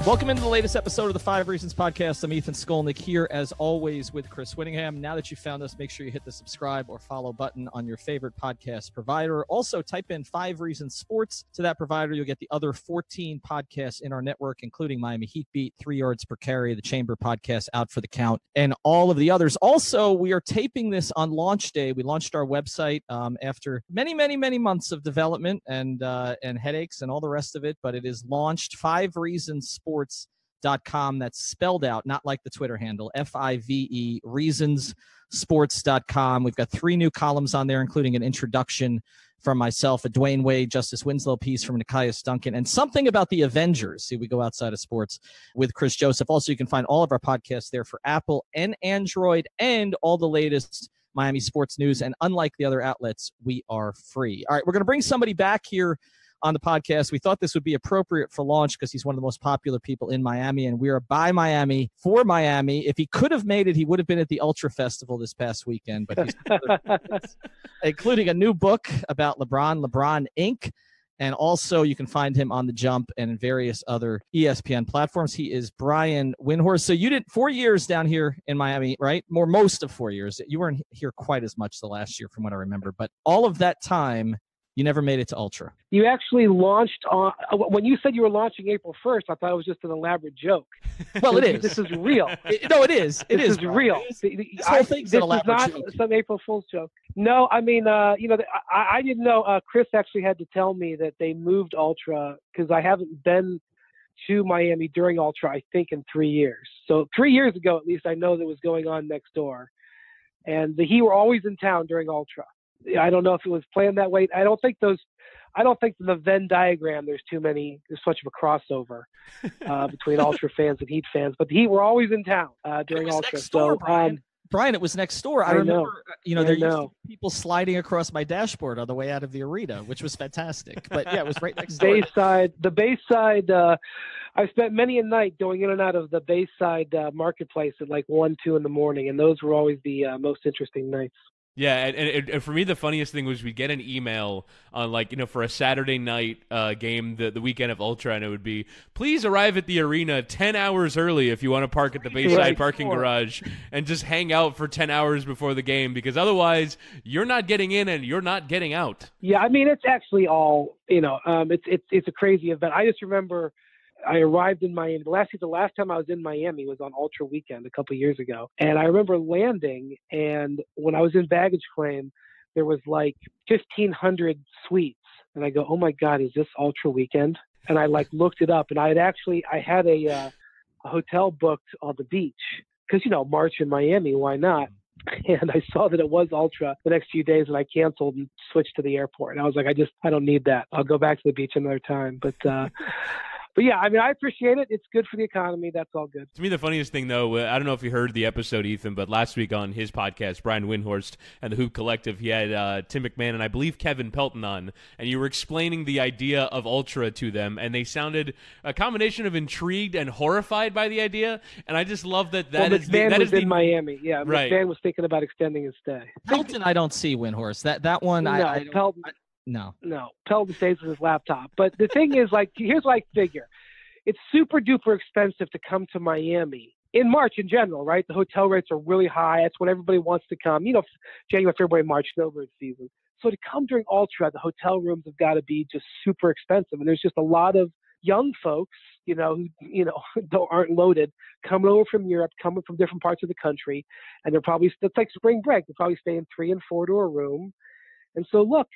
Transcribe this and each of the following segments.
Welcome into the latest episode of the 5 Reasons Podcast. I'm Ethan Skolnick here, as always, with Chris Whittingham. Now that you found us, make sure you hit the subscribe or follow button on your favorite podcast provider. Also, type in 5 Reasons Sports to that provider. You'll get the other 14 podcasts in our network, including Miami Heat Beat, 3 Yards Per Carry, the Chamber Podcast, Out for the Count, and all of the others. Also, we are taping this on launch day. We launched our website after many, many, many months of development and headaches and all the rest of it, but it is launched, 5reasonssports.com. That's spelled out, not like the Twitter handle, FIVE, reasonsports.com. We've got 3 new columns on there, including an introduction from myself, a Dwyane Wade, Justice Winslow piece from Nikias Duncan, and something about the Avengers. See, we go outside of sports with Chris Joseph. Also, you can find all of our podcasts there for Apple and Android and all the latest Miami sports news. And unlike the other outlets, we are free. All right, we're going to bring somebody back here on the podcast. We thought this would be appropriate for launch because he's one of the most popular people in Miami, and we are by Miami for Miami. If he could have made it, he would have been at the Ultra Festival this past weekend, but he's including a new book about LeBron Inc., and also you can find him on The Jump and in various other ESPN platforms. He is Brian Windhorst. So you did 4 years down here in Miami, right? Most of 4 years. You weren't here quite as much the last year from what I remember, but all of that time, you never made it to Ultra. You actually launched on, when you said you were launching April 1st, I thought it was just an elaborate joke. Well, it is. This is real. No, it is. It is real. This whole thing's an elaborate joke. This is not some April Fool's joke. No, I mean, I didn't know. Chris actually had to tell me that they moved Ultra because I haven't been to Miami during Ultra, I think, in 3 years. So 3 years ago, at least, I know that was going on next door. And the Heat were always in town during Ultra. I don't know if it was planned that way. I don't think in the Venn diagram there's much of a crossover between Ultra fans and Heat fans, but the Heat were always in town during Ultra. So, Brian, it was next door. I remember, there used to be people sliding across my dashboard on the way out of the arena, which was fantastic. But yeah, it was right next door. The Bayside, I spent many a night going in and out of the Bayside marketplace at like 1, 2 in the morning, and those were always the most interesting nights. Yeah, and for me, the funniest thing was we'd get an email on, for a Saturday night game, the weekend of Ultra, and it would be, please arrive at the arena 10 hours early if you want to park at the Bayside parking garage and just hang out for 10 hours before the game, because otherwise you're not getting in and you're not getting out. Yeah, I mean, it's actually all, it's a crazy event. I just remember I arrived in Miami. The last time I was in Miami was on Ultra Weekend a couple of years ago. And I remember landing, and when I was in baggage claim, there was like 1,500 suites. And I go, oh my God, is this Ultra Weekend? And I looked it up, and I had a hotel booked on the beach because, March in Miami, why not? And I saw that it was Ultra the next few days, and I canceled and switched to the airport. And I was like, I don't need that. I'll go back to the beach another time. But yeah, I mean, I appreciate it. It's good for the economy. That's all good. To me, the funniest thing, though, I don't know if you heard the episode, Ethan, but last week on his podcast, Brian Windhorst and the Hoop Collective, he had Tim McMahon and I believe Kevin Pelton on, and you were explaining the idea of Ultra to them, and they sounded a combination of intrigued and horrified by the idea, and I just love that McMahon was in Miami. Yeah, right. McMahon was thinking about extending his stay. Pelton, I don't see Windhorst. That one, no, Pelton. No. Pelton stays with his laptop. But the thing is, here's what I figure. It's super duper expensive to come to Miami in March in general, right? The hotel rates are really high. That's when everybody wants to come. January, February, March, snowbird season. So to come during Ultra, the hotel rooms have got to be just super expensive. And there's just a lot of young folks, who aren't loaded, coming over from Europe, coming from different parts of the country. And it's like spring break. They're probably staying 3 and 4 to a room. And so look,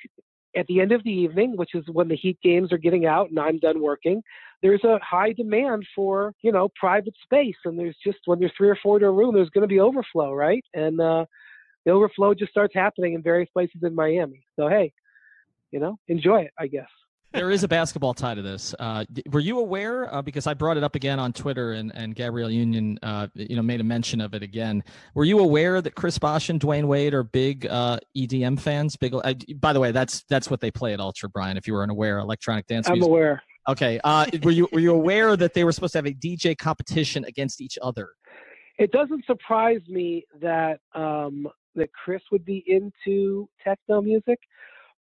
at the end of the evening, which is when the Heat games are getting out and I'm done working, there's a high demand for, private space. And when there's 3 or 4 to a room, there's going to be overflow, right? And the overflow just starts happening in various places in Miami. So, hey, enjoy it, I guess. There is a basketball tie to this. Were you aware, because I brought it up again on Twitter and Gabrielle Union, made a mention of it again. Were you aware that Chris Bosh and Dwyane Wade are big EDM fans? By the way, that's what they play at Ultra, Brian, if you weren't aware, electronic dance music. I'm aware. Okay. Were you aware that they were supposed to have a DJ competition against each other? It doesn't surprise me that Chris would be into techno music,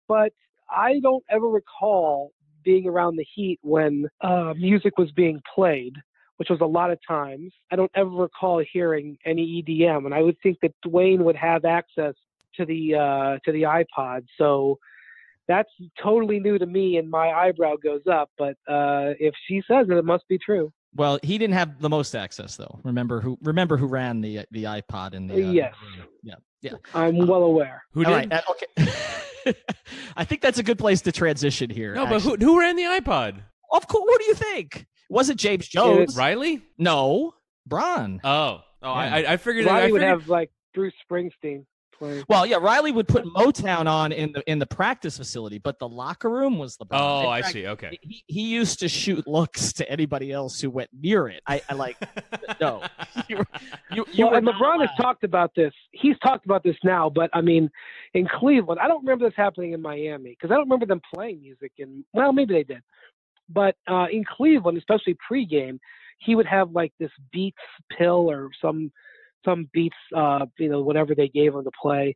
but I don't ever recall being around the Heat when music was being played. which was a lot of times. I don't ever recall hearing any EDM, and I would think that Dwyane would have access to the iPod. So that's totally new to me, and my eyebrow goes up. But if she says it, it must be true. Well, he didn't have the most access, though. Remember who ran the iPod in the yes, yeah. I'm well aware. Who did? Right, okay. I think that's a good place to transition here. No, but who ran the iPod? Of course. What do you think? Was it James Jones? Riley? No, Bron. Oh, Yeah. I figured Riley that would have like Bruce Springsteen playing. Well, yeah, Riley would put Motown on in the practice facility, but the locker room was the Bron. Oh, In fact, I see. Okay. He used to shoot looks to anybody else who went near it. I like no. You were And LeBron has talked about this. He's talked about this now, but I mean, in Cleveland, I don't remember this happening in Miami because I don't remember them playing music. Well, maybe they did, but in Cleveland, especially pregame, he would have like this Beats pill or some Beats, whatever they gave him to play,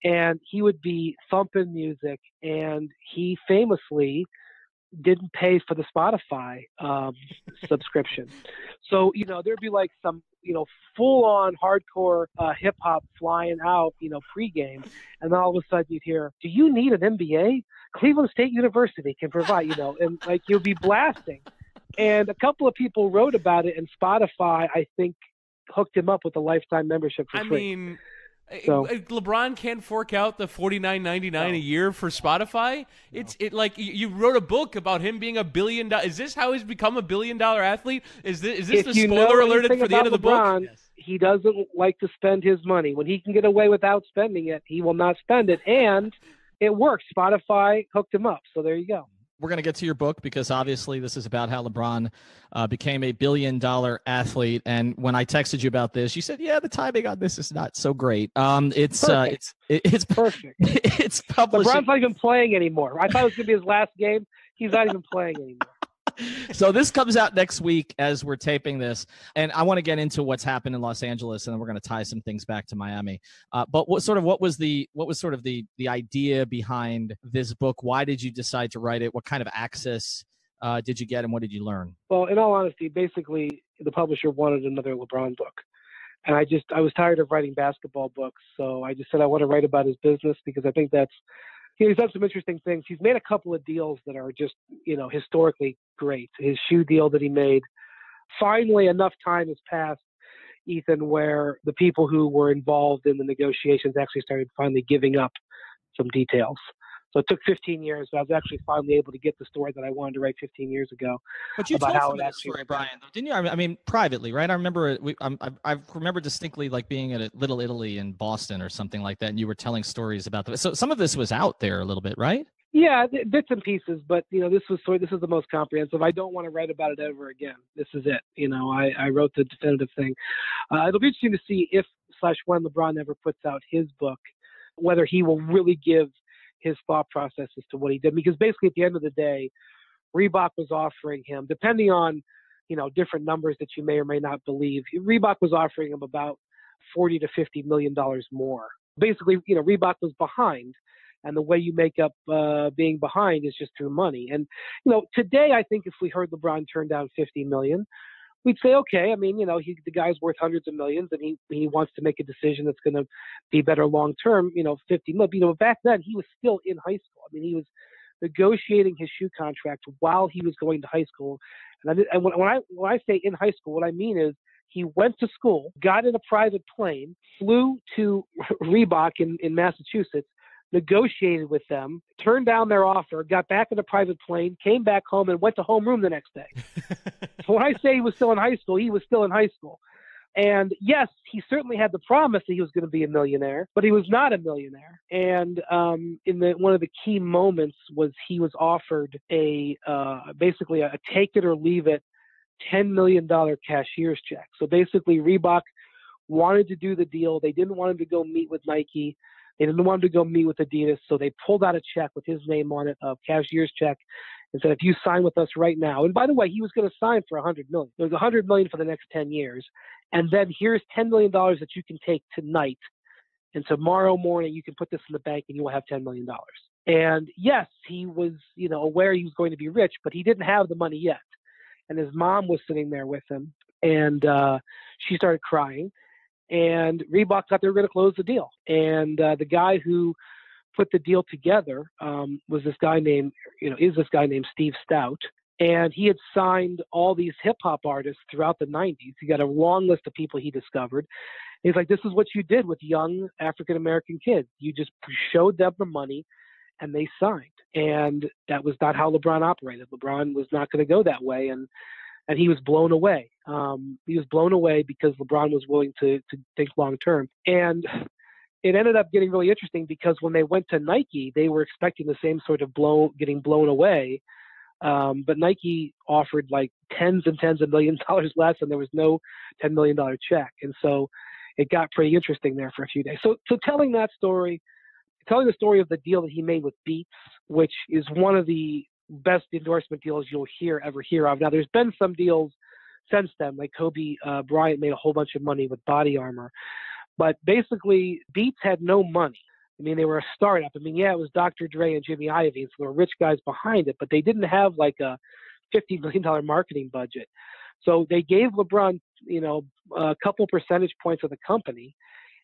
and he would be thumping music. And he famously didn't pay for the Spotify subscription. So, there'd be like some, full on hardcore hip hop flying out, pregame. And then all of a sudden you'd hear, do you need an MBA? Cleveland State University can provide, and like you'll be blasting. And a couple of people wrote about it, and Spotify, I think, hooked him up with a lifetime membership for free. I mean, LeBron can't fork out the $49.99 a year for Spotify. No. It's like you wrote a book about him being $1 billion. Is this how he's become $1 billion athlete? Is this the spoiler alerted for the end of the LeBron, book? Yes. He doesn't like to spend his money. When he can get away without spending it, he will not spend it. And it works. Spotify hooked him up. So there you go. We're going to get to your book because obviously this is about how LeBron became a $1 billion athlete. And when I texted you about this, you said, "Yeah, the timing on this is not so great." It's perfect. It's publishing. LeBron's not even playing anymore. I thought it was going to be his last game. He's not even playing anymore. So this comes out next week as we're taping this, and I want to get into what's happened in Los Angeles, and then we're going to tie some things back to Miami. But what was the idea behind this book? Why did you decide to write it? What kind of access did you get, and what did you learn? Well, in all honesty, basically the publisher wanted another LeBron book, and I was tired of writing basketball books, so I just said I want to write about his business because I think that's. He's done some interesting things. He's made a couple of deals that are just, historically great. His shoe deal that he made. Finally, enough time has passed, Ethan, where the people who were involved in the negotiations actually started finally giving up some details. So it took 15 years, but I was actually finally able to get the story that I wanted to write 15 years ago. But you told some of that story, Brian, didn't you? I mean, privately, right? I remember I remember distinctly like being at a Little Italy in Boston or something like that, and you were telling stories about so some of this was out there a little bit, right? Yeah, bits and pieces, but this is the most comprehensive. I don't want to write about it ever again. This is it. I wrote the definitive thing. It'll be interesting to see if / when LeBron ever puts out his book, whether he will really give his thought process as to what he did, because basically at the end of the day, Reebok was offering him, depending on, different numbers that you may or may not believe, Reebok was offering him about $40 to $50 million more. Basically, Reebok was behind, and the way you make up being behind is just through money. And, today I think if we heard LeBron turn down $50 million, we'd say, okay, I mean, the guy's worth hundreds of millions, and he wants to make a decision that's going to be better long-term, 50 million. But back then, he was still in high school. I mean, he was negotiating his shoe contract while he was going to high school. And when I say in high school, what I mean is he went to school, got in a private plane, flew to Reebok in Massachusetts, negotiated with them, turned down their offer, got back in a private plane, came back home, and went to homeroom the next day. So when I say he was still in high school, he was still in high school. And yes, he certainly had the promise that he was going to be a millionaire, but he was not a millionaire. And one of the key moments was he was offered basically a take it or leave it $10 million cashier's check. So basically Reebok wanted to do the deal. They didn't want him to go meet with Nike. They didn't want him to go meet with Adidas, so they pulled out a check with his name on it, a cashier's check, and said, if you sign with us right now, and by the way, he was going to sign for $100 million. There was $100 million for the next 10 years, and then here's $10 million that you can take tonight, and tomorrow morning you can put this in the bank and you will have $10 million. And yes, he was, aware he was going to be rich, but he didn't have the money yet. and his mom was sitting there with him, and she started crying. And Reebok thought they were going to close the deal. And the guy who put the deal together is this guy named Steve Stout. And he had signed all these hip hop artists throughout the 90s. He got a long list of people he discovered. And he's like, this is what you did with young African-American kids. You just showed them the money and they signed. And that was not how LeBron operated. LeBron was not going to go that way. And he was blown away. He was blown away because LeBron was willing to think long term. And it ended up getting really interesting because when they went to Nike, they were expecting the same sort of getting blown away. But Nike offered like tens and tens of millions of dollars less, and there was no $10 million check. And so it got pretty interesting there for a few days. So telling the story of the deal that he made with Beats, which is one of the best endorsement deals you'll ever hear of. Now, there's been some deals since then, like Kobe Bryant made a whole bunch of money with Body Armor. But basically, Beats had no money. I mean, they were a startup. I mean, yeah, it was Dr. Dre and Jimmy Iovine, so there were rich guys behind it, but they didn't have like a $50 million marketing budget. So they gave LeBron, a couple percentage points of the company,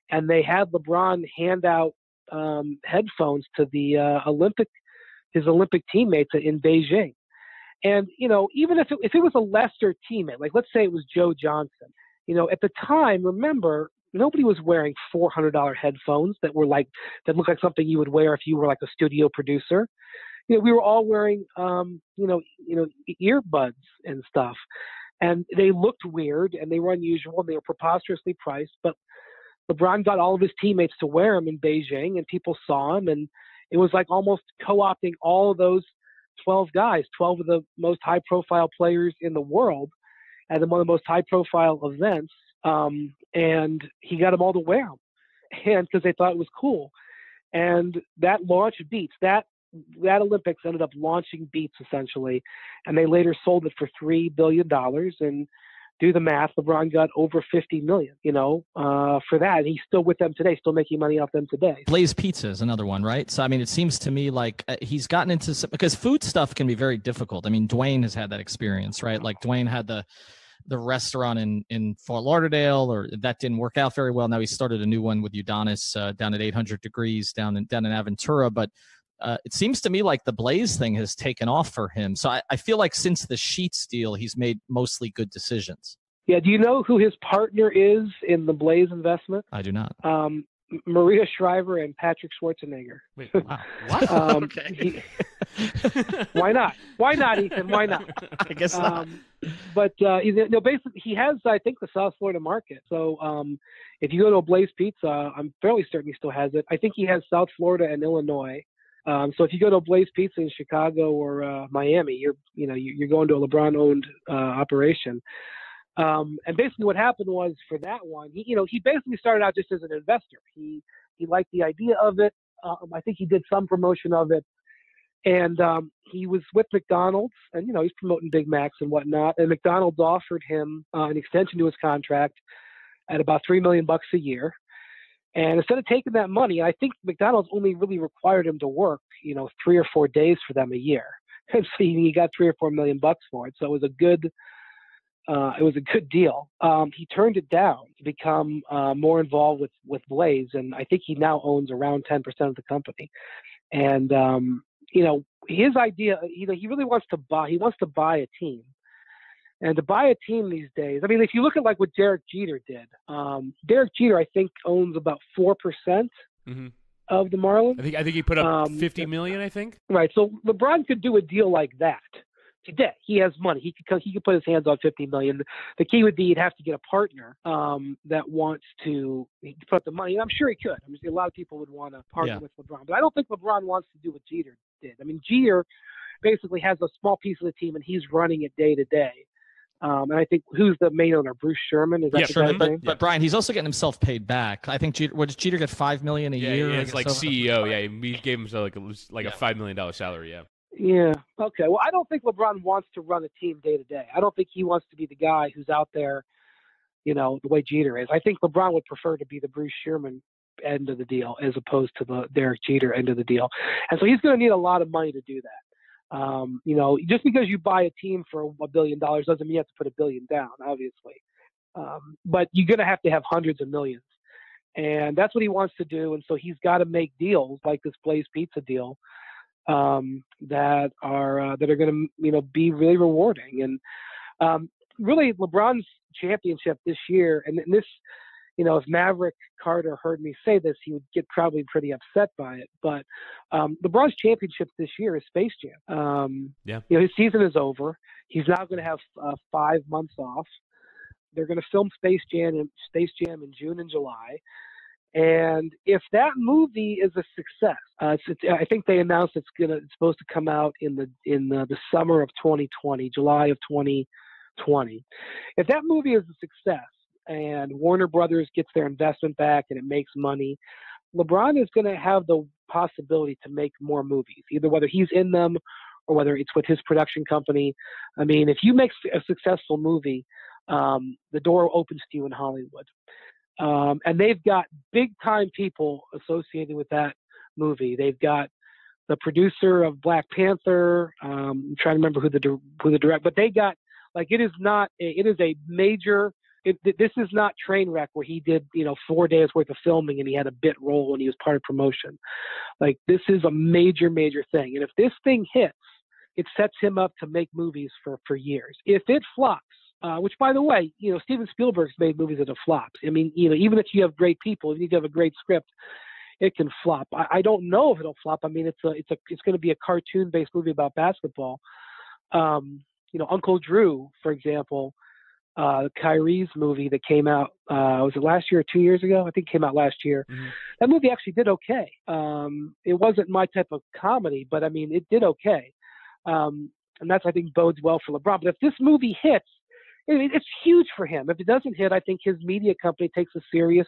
and they had LeBron hand out headphones to his Olympic teammates in Beijing. And, even if it was a lesser teammate, like let's say it was Joe Johnson, at the time, remember, nobody was wearing $400 headphones that looked like something you would wear if you were like a studio producer. We were all wearing, earbuds and stuff, and they looked weird and they were unusual and they were preposterously priced. But LeBron got all of his teammates to wear them in Beijing, and people saw him, and it was like almost co-opting all of those 12 guys, 12 of the most high-profile players in the world, at one of the most high-profile events. And he got them all to wear them, and because they thought it was cool. And that launched Beats. That Olympics ended up launching Beats essentially, and they later sold it for $3 billion. And do the math, LeBron got over $50 million, for that. And he's still with them today, still making money off them today. Blaze Pizza is another one, right? So, I mean, it seems to me like he's gotten into some, because food stuff can be very difficult. I mean, Dwyane has had that experience, right? Like Dwyane had the restaurant in Fort Lauderdale, or that didn't work out very well. Now he started a new one with Udonis down at 800 Degrees down in Aventura. But it seems to me like the Blaze thing has taken off for him. So I feel like since the Sheets deal, he's made mostly good decisions. Yeah. Do you know who his partner is in the Blaze investment? I do not. Maria Shriver and Patrick Schwarzenegger. Wait, wow. What? Okay. Why not? Why not, Ethan? Why not? I guess not. But basically, he has, I think, the South Florida market. So if you go to a Blaze Pizza, I'm fairly certain he still has it. I think he has South Florida and Illinois. So if you go to a Blaze Pizza in Chicago or Miami, you're going to a LeBron-owned operation. And basically what happened was for that one, he basically started out just as an investor. He liked the idea of it. I think he did some promotion of it. And he was with McDonald's, and, he's promoting Big Macs and whatnot. And McDonald's offered him an extension to his contract at about $3 million a year. And instead of taking that money, I think McDonald's only really required him to work, 3 or 4 days for them a year. And so he got $3 or $4 million for it. So it was a good deal. He turned it down to become more involved with Blaze, and I think he now owns around 10% of the company. And his idea, he really wants to buy a team. And to buy a team these days, I mean, if you look at like what Derek Jeter did, Derek Jeter I think owns about 4% of the Marlins. I think he put up $50 million. I think. Right. So LeBron could do a deal like that today. He has money. He could put his hands on $50 million. The key would be he'd have to get a partner that wants to put up the money. And I'm sure he could. I mean, a lot of people would want to partner with LeBron, but I don't think LeBron wants to do what Jeter did. I mean, Jeter basically has a small piece of the team, and he's running it day to day. And I think who's the main owner? Bruce Sherman. Is that the guy's name? But Brian, he's also getting himself paid back. I think does Jeter get $5 million a year? Yeah, it's like CEO. Yeah, he gave himself like a $5 million salary. Yeah. Yeah. Okay. Well, I don't think LeBron wants to run a team day to day. I don't think he wants to be the guy who's out there, the way Jeter is. I think LeBron would prefer to be the Bruce Sherman end of the deal as opposed to the Derek Jeter end of the deal. And so he's going to need a lot of money to do that. Just because you buy a team for $1 billion doesn't mean you have to put $1 billion down, obviously. But you're going to have hundreds of millions. And that's what he wants to do. And so he's got to make deals like this Blaze Pizza deal that are going to, be really rewarding. And really LeBron's championship this year, and this, if Maverick Carter heard me say this, he would get probably pretty upset by it. But LeBron's championship this year is Space Jam. His season is over. He's now going to have 5 months off. They're going to film Space Jam in June and July. And if that movie is a success, I think they announced it's supposed to come out in the summer of 2020, July of 2020. If that movie is a success and Warner Brothers gets their investment back and it makes money, LeBron is going to have the possibility to make more movies, either whether he's in them or whether it's with his production company. I mean, if you make a successful movie, the door opens to you in Hollywood. And they've got big time people associated with that movie. They've got the producer of Black Panther. I'm trying to remember who the director, but they got, it is a major, this is not Trainwreck where he did, 4 days worth of filming and he had a bit role and he was part of promotion. This is a major, major thing. And if this thing hits, it sets him up to make movies for years. If it flops, which, by the way, Steven Spielberg's made movies that have flopped. I mean, even if you have great people, if you have a great script, it can flop. I don't know if it'll flop. I mean, it's going to be a cartoon-based movie about basketball. Uncle Drew, for example, Kyrie's movie that came out, was it last year or 2 years ago? I think it came out last year. Mm-hmm. That movie actually did okay. It wasn't my type of comedy, but I mean, it did okay. And that's, I think, bodes well for LeBron. But if this movie hits, it's huge for him. If it doesn't hit, I think his media company takes a serious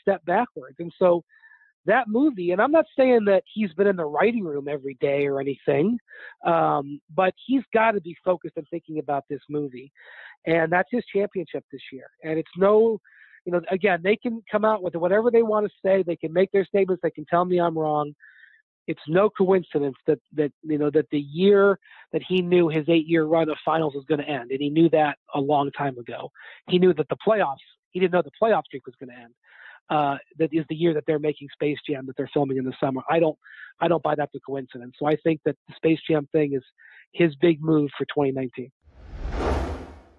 step backwards. And so that movie, and I'm not saying that he's been in the writing room every day or anything, but he's got to be focused on thinking about this movie. And that's his championship this year. And it's again, they can come out with whatever they want to say. They can make their statements. They can tell me I'm wrong. It's no coincidence that the year that he knew his 8-year run of finals was going to end, and he knew that a long time ago. He knew that he didn't know the playoff streak was going to end. That is the year that they're making Space Jam, that they're filming in the summer. I don't buy that's a coincidence. So I think that the Space Jam thing is his big move for 2019.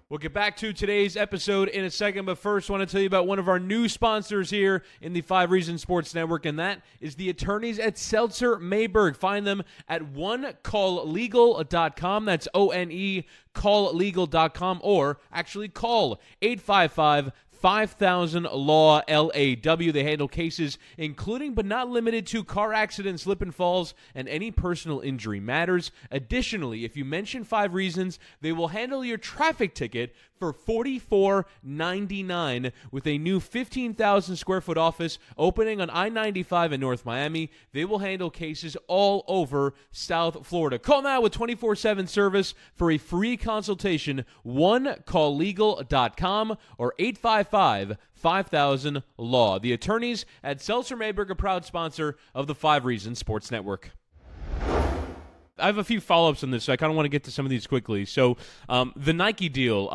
We'll get back to today's episode in a second, but first I want to tell you about one of our new sponsors here in the 5 Reasons Sports Network, and that is the attorneys at Seltzer Mayberg. Find them at onecalllegal.com. That's ONE, calllegal.com, or actually call 855 5000-LAW LAW. They handle cases including but not limited to car accidents, slip and falls, and any personal injury matters. Additionally, if you mention 5 Reasons, they will handle your traffic ticket for $44.99 with a new 15,000 square foot office opening on I-95 in North Miami. They will handle cases all over South Florida. Call now with 24/7 service for a free consultation. onecalllegal.com or 855-5000-LAW. The attorneys at Seltzer Mayberg, a proud sponsor of the 5 Reasons Sports Network. I have a few follow-ups on this, so I kind of want to get to some of these quickly. So the Nike deal,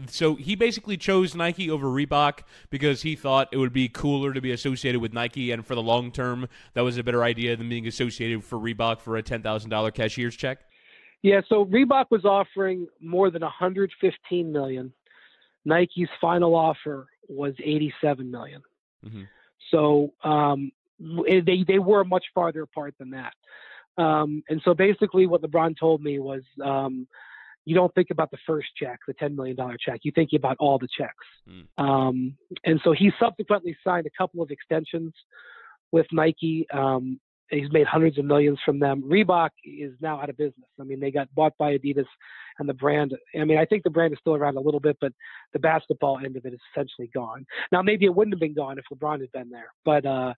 so he basically chose Nike over Reebok because he thought it would be cooler to be associated with Nike, and for the long term, that was a better idea than being associated for Reebok for a $10,000 cashier's check? Yeah, so Reebok was offering more than $115 million. Nike's final offer was $87 million. Mm-hmm. So they were much farther apart than that. And so basically what LeBron told me was, you don't think about the first check, the $10 million check. You think about all the checks. And so he subsequently signed a couple of extensions with Nike. He's made hundreds of millions from them. Reebok is now out of business. I mean, they got bought by Adidas, and the brand, I mean, I think the brand is still around a little bit, but the basketball end of it is essentially gone. Now, maybe it wouldn't have been gone if LeBron had been there, but, I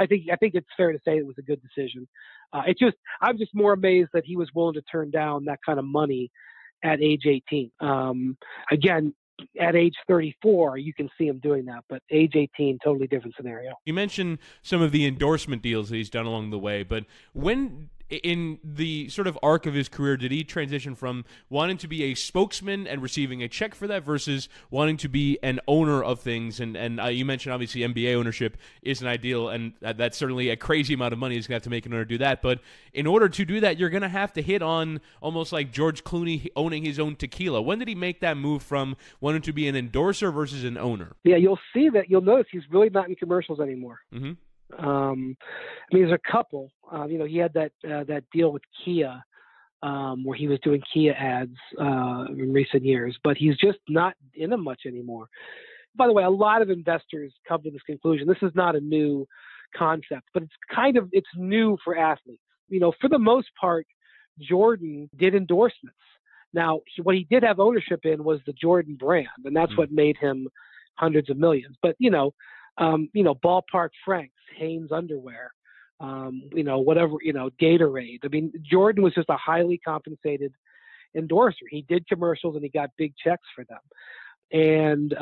think it's fair to say it was a good decision. I'm just more amazed that he was willing to turn down that kind of money at age 18. Again, at age 34, you can see him doing that, but age 18, totally different scenario. You mentioned some of the endorsement deals that he's done along the way, but when in the sort of arc of his career, did he transition from wanting to be a spokesman and receiving a check for that versus wanting to be an owner of things? And you mentioned obviously NBA ownership isn't ideal, and that's certainly a crazy amount of money he's going to have to make in order to do that. But in order to do that, you're going to have to hit on almost like George Clooney owning his own tequila. When did he make that move from wanting to be an endorser versus an owner? Yeah, you'll notice he's really not in commercials anymore. Mm-hmm. I mean, there's a couple. He had that deal with Kia, where he was doing Kia ads in recent years, but he's just not in them much anymore. By the way, a lot of investors come to this conclusion. This is not a new concept, but it's new for athletes. For the most part, Jordan did endorsements. Now, what he did have ownership in was the Jordan brand, and that's what made him hundreds of millions. But Ballpark Franks, Hanes underwear, whatever, Gatorade. I mean, Jordan was just a highly compensated endorser. He did commercials and he got big checks for them. And,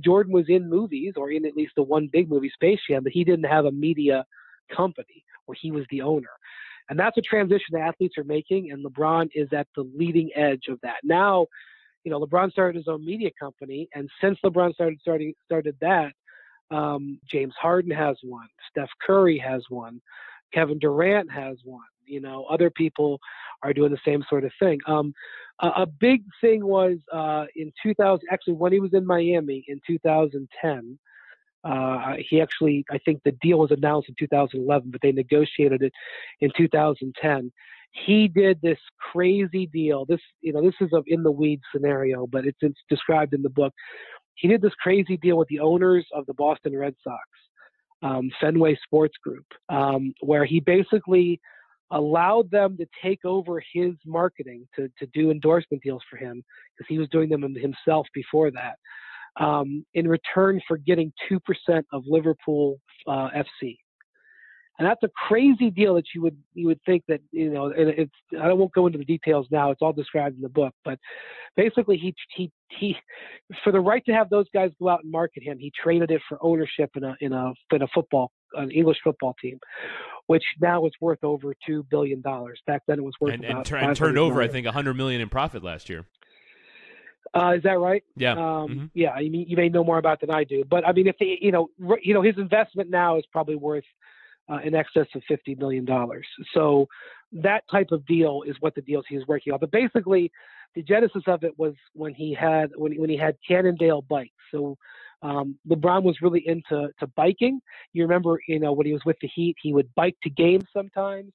Jordan was in movies, or in at least the one big movie, Space Jam, but he didn't have a media company where he was the owner. And that's a transition that athletes are making, and LeBron is at the leading edge of that. Now, LeBron started his own media company, and since LeBron started that, James Harden has one, Steph Curry has one, Kevin Durant has one. Other people are doing the same sort of thing. A big thing was in 2000, actually when he was in Miami in 2010, I think the deal was announced in 2011, but they negotiated it in 2010. He did this crazy deal. This is an in the weeds scenario, but it's described in the book. He did this crazy deal with the owners of the Boston Red Sox, Fenway Sports Group, where he basically allowed them to take over his marketing to do endorsement deals for him, because he was doing them himself before that, in return for getting 2% of Liverpool FC. And that's a crazy deal that you would think that, and I won't go into the details now. It's all described in the book, but basically he for the right to have those guys go out and market him, he traded it for ownership in an English football team, which now is worth over $2 billion. Back then it was worth and turned over, I think, $100 million in profit last year. Is that right? Yeah. Yeah. I mean, you may know more about it than I do, but I mean, if his investment now is probably worth in excess of $50 million. So that type of deal is what the deals he was working on. But basically, the genesis of it was when he had Cannondale bikes. So LeBron was really into biking. You remember, when he was with the Heat, he would bike to games sometimes.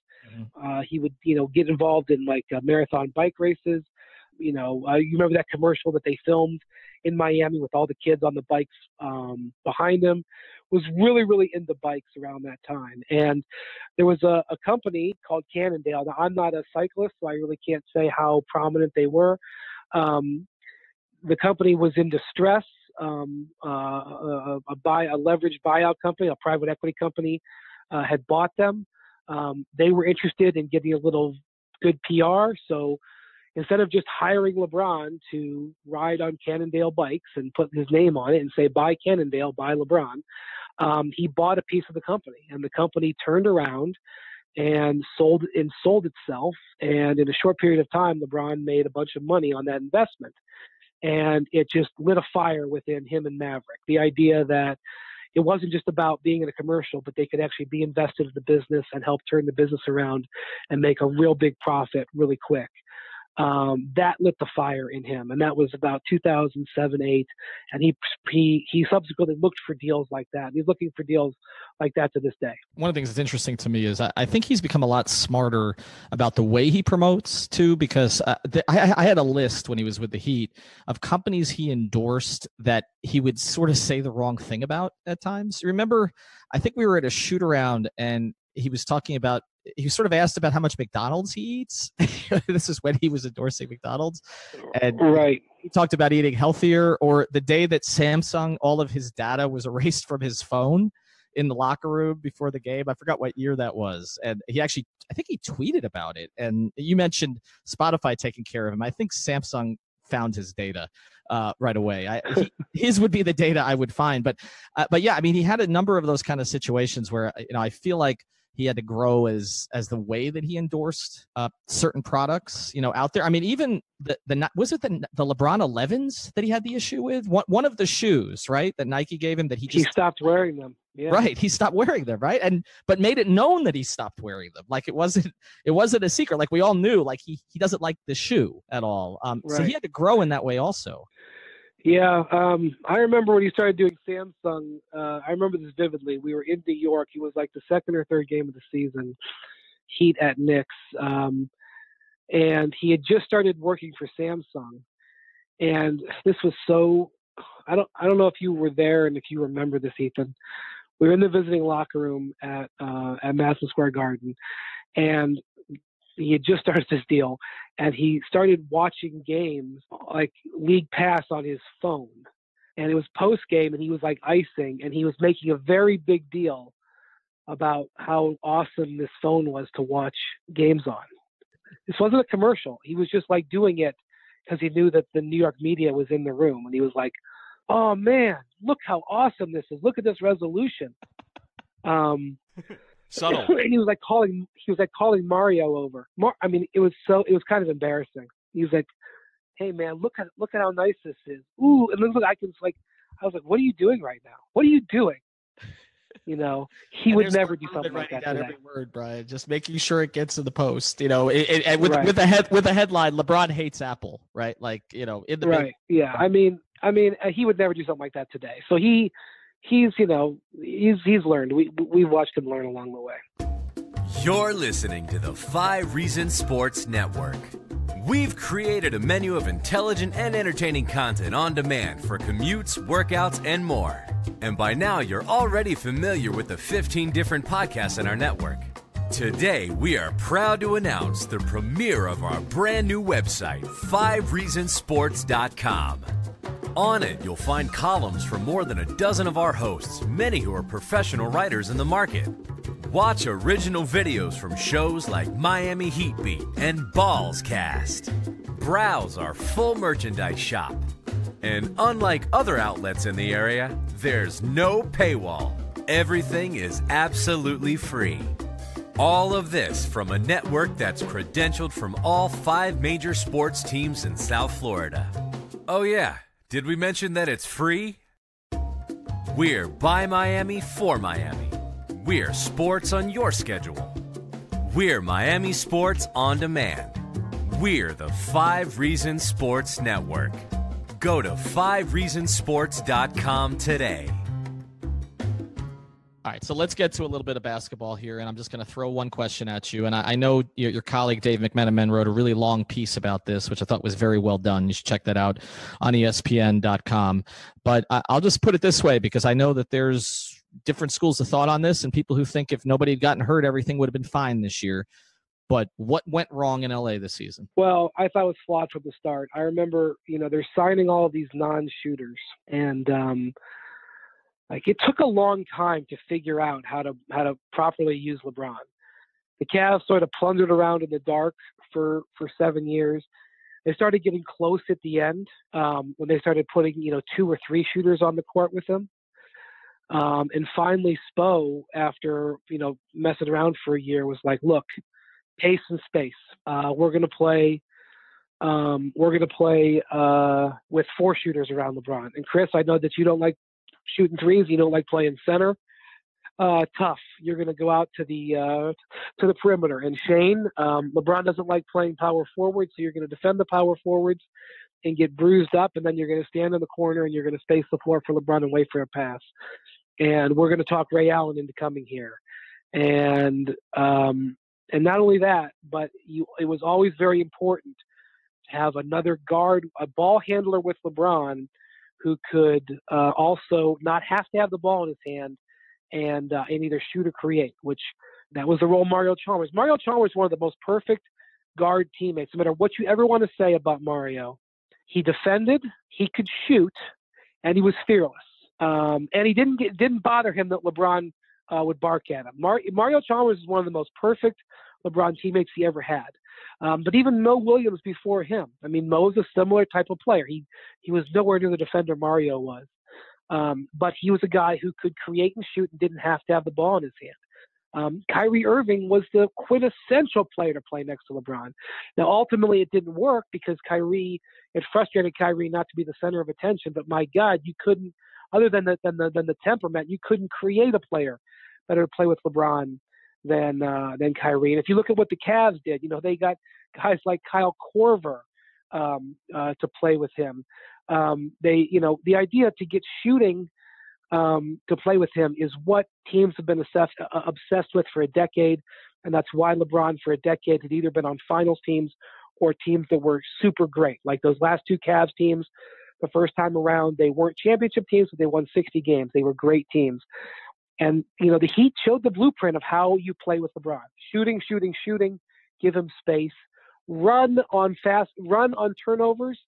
He would, get involved in like marathon bike races. You remember that commercial that they filmed in Miami with all the kids on the bikes behind him. Was really, really into bikes around that time. And there was a company called Cannondale. Now, I'm not a cyclist, so I really can't say how prominent they were. The company was in distress. A leveraged buyout company, a private equity company, had bought them. They were interested in getting a little good PR. So instead of just hiring LeBron to ride on Cannondale bikes and put his name on it and say, buy Cannondale, buy LeBron, he bought a piece of the company, and the company turned around and sold itself. And in a short period of time, LeBron made a bunch of money on that investment. And it just lit a fire within him and Maverick. The idea that it wasn't just about being in a commercial, but they could actually be invested in the business and help turn the business around and make a real big profit really quick. That lit the fire in him, and that was about 2007-08. And he subsequently looked for deals like that. He's looking for deals like that to this day. One of the things that's interesting to me is I think he's become a lot smarter about the way he promotes too, because I had a list when he was with the Heat of companies he endorsed that he would sort of say the wrong thing about at times. Remember, I think we were at a shoot around and he was talking about, he sort of asked about how much McDonald's he eats. This is when he was endorsing McDonald's. And right. He talked about eating healthier, or the day that Samsung, all of his data was erased from his phone in the locker room before the game. I forgot what year that was. And I think he tweeted about it. And you mentioned Spotify taking care of him. I think Samsung found his data right away. His would be the data I would find. But yeah, I mean, he had a number of those kind of situations where, I feel like he had to grow as the way that he endorsed certain products, out there. I mean, even the was it the LeBron 11s that he had the issue with? One of the shoes, right, that Nike gave him that he stopped wearing them. Yeah. Right, he stopped wearing them, right, but made it known that he stopped wearing them. Like it wasn't a secret. Like we all knew, like he doesn't like the shoe at all. Right. So he had to grow in that way also. Yeah, I remember when he started doing Samsung. I remember this vividly. We were in New York. It was like the second or third game of the season, Heat at Knicks, and he had just started working for Samsung. And this was so. I don't know if you were there and if you remember this, Ethan. We were in the visiting locker room at Madison Square Garden, and he had just started this deal, and he started watching games like League Pass on his phone. And it was post game, and he was like icing, and he was making a very big deal about how awesome this phone was to watch games on. This wasn't a commercial. He was just like doing it because he knew that the New York media was in the room, and he was like, "Oh man, look how awesome this is! Look at this resolution." Subtle. And he was like calling Mario over. It was kind of embarrassing. He was like, "Hey man, look at how nice this is. Ooh," and look, I was like, "What are you doing right now? What are you doing?" He would never do something like that today. Every word, Brian, just making sure it gets to the post. With a headline, LeBron hates Apple, right? Like, in the right. Yeah. I mean, he would never do something like that today. So he's learned. We've watched him learn along the way. You're listening to the 5 Reasons Sports Network. We've created a menu of intelligent and entertaining content on demand for commutes, workouts, and more. And by now, you're already familiar with the 15 different podcasts in our network. Today, we are proud to announce the premiere of our brand new website, 5reasonsports.com. On it, you'll find columns from more than a dozen of our hosts, many who are professional writers in the market. Watch original videos from shows like Miami Heat Beat and Balls Cast. Browse our full merchandise shop. And unlike other outlets in the area, there's no paywall. Everything is absolutely free. All of this from a network that's credentialed from all 5 major sports teams in South Florida. Oh yeah, did we mention that it's free? We're by Miami for Miami. We're sports on your schedule. We're Miami Sports on Demand. We're the 5 Reasons Sports Network. Go to 5reasonsports.com today. All right, so let's get to a little bit of basketball here, and I'm just going to throw one question at you. And I know your colleague Dave McMenamin wrote a really long piece about this, which I thought was very well done. You should check that out on ESPN.com. But I'll just put it this way, because I know that there's different schools of thought on this, and people who think if nobody had gotten hurt, everything would have been fine this year. But what went wrong in LA this season? Well, I thought it was flawed from the start. I remember, they're signing all of these non-shooters, and it took a long time to figure out how to properly use LeBron. The Cavs sort of plundered around in the dark for 7 years. They started getting close at the end when they started putting 2 or 3 shooters on the court with him. And finally, Spo, after messing around for a year, was like, "Look, pace and space. We're going to play. With 4 shooters around LeBron." And Chris, I know that you don't like shooting threes. You don't like playing center. Tough. You're going to go out to the perimeter. And Shane, LeBron doesn't like playing power forward, so you're going to defend the power forwards and get bruised up, and then you're going to stand in the corner and you're going to space the floor for LeBron and wait for a pass. And we're going to talk Ray Allen into coming here. And not only that, but it was always very important to have another guard, a ball handler with LeBron, who could also not have to have the ball in his hand and either shoot or create, which that was the role of Mario Chalmers. Mario Chalmers was one of the most perfect guard teammates. No matter what you ever want to say about Mario, he defended, he could shoot, and he was fearless. And he didn't bother him that LeBron would bark at him. Mario Chalmers is one of the most perfect LeBron teammates he ever had. But even Mo Williams before him. I mean, Mo was a similar type of player. He was nowhere near the defender Mario was. But he was a guy who could create and shoot and didn't have to have the ball in his hand. Kyrie Irving was the quintessential player to play next to LeBron. Now, ultimately, it didn't work because it frustrated Kyrie not to be the center of attention. But my God, you couldn't, other than the temperament, you couldn't create a player better to play with LeBron than Kyrie. And if you look at what the Cavs did, they got guys like Kyle Korver to play with him. The idea to get shooting to play with him is what teams have been obsessed with for a decade, and that's why LeBron for a decade had either been on finals teams or teams that were super great. Like those last two Cavs teams, the first time around, they weren't championship teams, but they won 60 games. They were great teams. And, the Heat showed the blueprint of how you play with LeBron. Shooting, give him space, run on turnovers,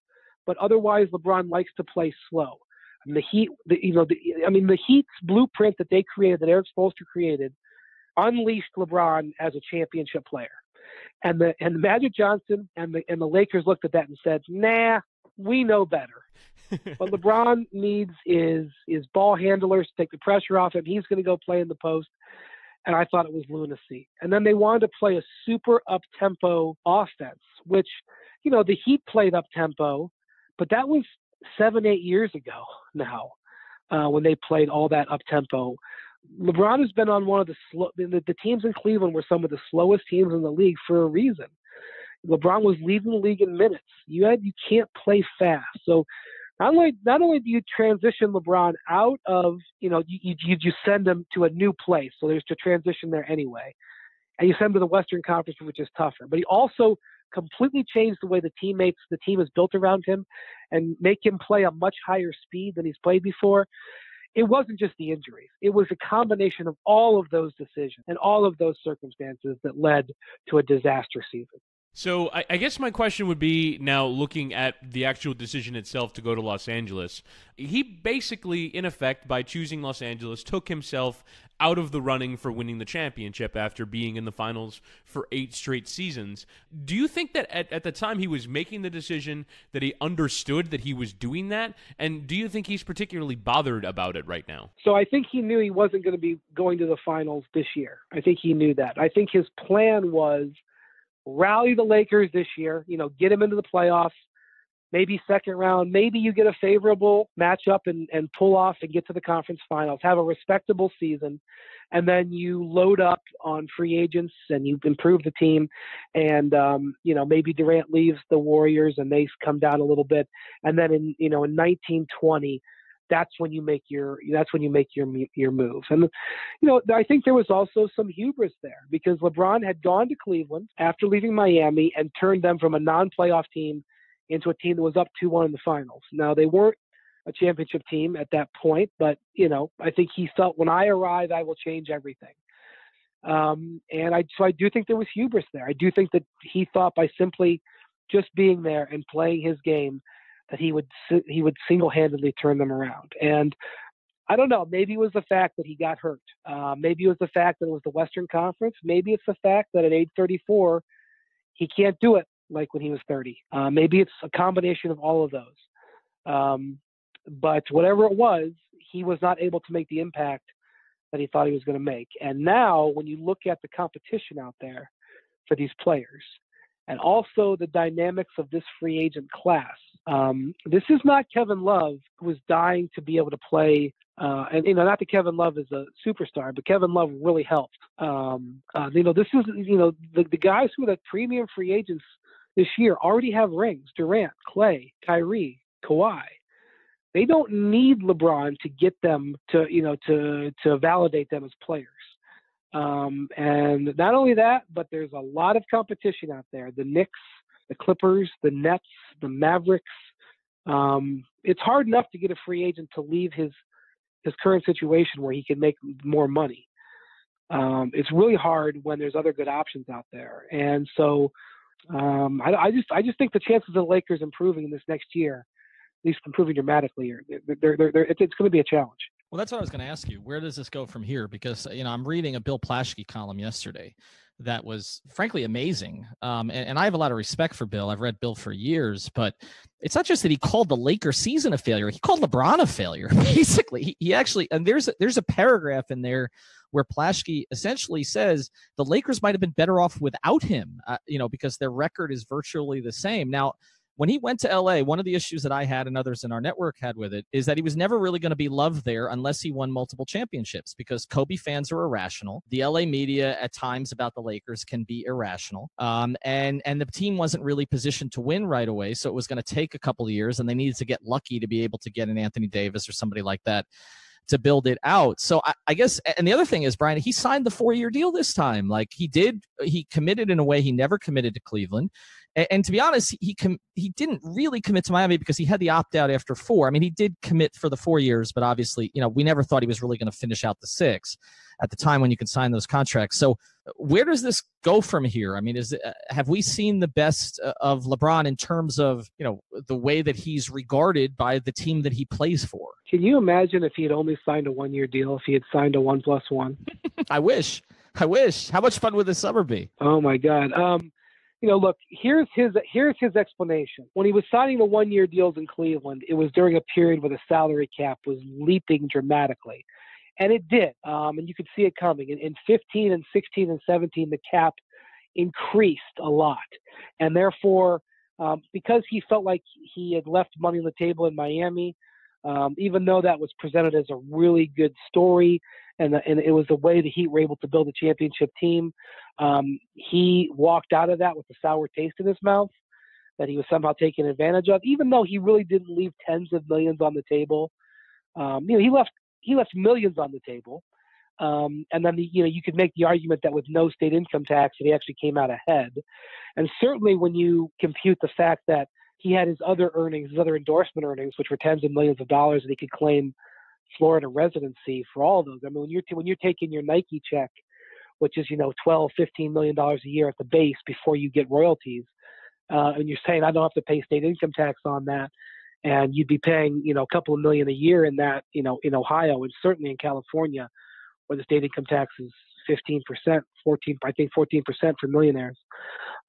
but otherwise LeBron likes to play slow. And the Heat's blueprint that they created, that Eric Spoelstra created, unleashed LeBron as a championship player. And the Magic Johnson and the Lakers looked at that and said, nah, we know better. What LeBron needs is ball handlers to take the pressure off him. He's going to go play in the post. And I thought it was lunacy. And then they wanted to play a super up-tempo offense, which, the Heat played up-tempo, but that was 7-8 years ago now when they played all that up-tempo. LeBron has been on one of the teams in Cleveland were some of the slowest teams in the league for a reason. LeBron was leading the league in minutes. You can't play fast. So not only do you transition LeBron out of, you send him to a new place. So there's to transition there anyway. And you send him to the Western Conference, which is tougher. But he also completely changed the way the team is built around him and make him play a much higher speed than he's played before. It wasn't just the injuries. It was a combination of all of those decisions and all of those circumstances that led to a disaster season. So I guess my question would be, now looking at the actual decision itself to go to Los Angeles, he basically, in effect, by choosing Los Angeles, took himself out of the running for winning the championship after being in the finals for 8 straight seasons. Do you think that at the time he was making the decision that he understood that he was doing that? And do you think he's particularly bothered about it right now? So I think he knew he wasn't going to be going to the finals this year. I think he knew that. I think his plan was rally the Lakers this year, get them into the playoffs, maybe second round, maybe you get a favorable matchup and pull off and get to the conference finals, have a respectable season, and then you load up on free agents and you improve the team. And, maybe Durant leaves the Warriors and they come down a little bit. And then in 1920, that's when you make your move. And, I think there was also some hubris there because LeBron had gone to Cleveland after leaving Miami and turned them from a non-playoff team into a team that was up 2-1 in the finals. Now, they weren't a championship team at that point, but, I think he felt when I arrive, I will change everything. So I do think there was hubris there. I do think that he thought by simply just being there and playing his game that he would single-handedly turn them around. And I don't know, maybe it was the fact that he got hurt. Maybe it was the fact that it was the Western Conference. Maybe it's the fact that at age 34, he can't do it like when he was 30. Maybe it's a combination of all of those. But whatever it was, he was not able to make the impact that he thought he was going to make. And now when you look at the competition out there for these players, and also the dynamics of this free agent class. This is not Kevin Love, who is dying to be able to play. And not that Kevin Love is a superstar, but Kevin Love really helped. This is, the guys who are the premium free agents this year already have rings. Durant, Clay, Kyrie, Kawhi. They don't need LeBron to get them to validate them as players. And not only that, but there's a lot of competition out there. The Knicks, the Clippers, the Nets, the Mavericks. It's hard enough to get a free agent to leave his current situation where he can make more money. It's really hard when there's other good options out there. And so I just think the chances of the Lakers improving in this next year, at least improving dramatically, it's going to be a challenge. Well, that's what I was going to ask you. Where does this go from here? Because, I'm reading a Bill Plaschke column yesterday that was frankly amazing. And I have a lot of respect for Bill. I've read Bill for years, but it's not just that he called the Lakers season a failure. He called LeBron a failure, basically. He actually, and there's a paragraph in there where Plaschke essentially says the Lakers might have been better off without him, because their record is virtually the same. Now, when he went to LA, one of the issues that I had and others in our network had with it is that he was never really going to be loved there unless he won multiple championships, because Kobe fans are irrational. The LA media at times about the Lakers can be irrational. And the team wasn't really positioned to win right away. So it was going to take a couple of years, and they needed to get lucky to be able to get an Anthony Davis or somebody like that to build it out. So I guess, and the other thing is, Brian, he signed the 4-year deal this time. Like he committed in a way he never committed to Cleveland. And to be honest, he didn't really commit to Miami because he had the opt-out after 4. I mean, he did commit for the 4 years, but obviously, we never thought he was really going to finish out the 6 at the time when you could sign those contracts. So where does this go from here? I mean, have we seen the best of LeBron in terms of, the way that he's regarded by the team that he plays for? Can you imagine if he had only signed a 1-year deal, if he had signed a 1+1? I wish. How much fun would this summer be? Oh my God. Look, here's his explanation. When he was signing the 1-year deals in Cleveland, it was during a period where the salary cap was leaping dramatically. And it did. And you could see it coming. In 15 and 16 and 17, the cap increased a lot. And therefore, because he felt like he had left money on the table in Miami, even though that was presented as a really good story, and it was the way the Heat were able to build a championship team, he walked out of that with a sour taste in his mouth that he was somehow taken advantage of, even though he really didn't leave tens of millions on the table. He left millions on the table. And then, you could make the argument that with no state income tax, that he actually came out ahead. And certainly when you compute the fact that he had his other earnings, his other endorsement earnings, which were tens of millions of dollars, and he could claim Florida residency for all of those. I mean, when you're taking your Nike check, which is, $12, $15 million a year at the base before you get royalties, and you're saying I don't have to pay state income tax on that, and you'd be paying, a couple of million a year in that, in Ohio, and certainly in California, where the state income tax is 15%, 14% for millionaires.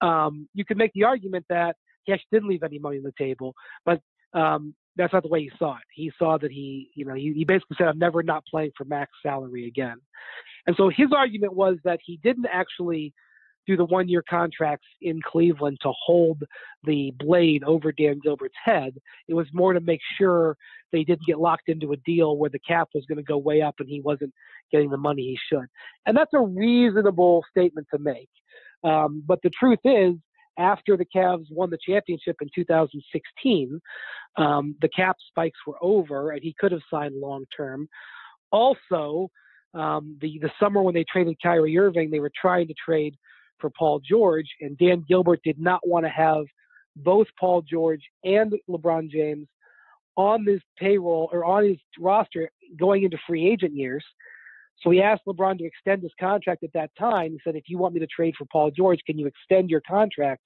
You could make the argument that he actually didn't leave any money on the table, but that's not the way he saw it. He saw that he basically said, I'm never not playing for max salary again. And so his argument was that he didn't actually do the 1-year contracts in Cleveland to hold the blade over Dan Gilbert's head. It was more to make sure they didn't get locked into a deal where the cap was going to go way up and he wasn't getting the money he should. And that's a reasonable statement to make. But the truth is, after the Cavs won the championship in 2016, the cap spikes were over and he could have signed long-term. Also, the summer when they traded Kyrie Irving, they were trying to trade for Paul George, and Dan Gilbert did not want to have both Paul George and LeBron James on his payroll or on his roster going into free agent years. So he asked LeBron to extend his contract at that time. He said, if you want me to trade for Paul George, can you extend your contract?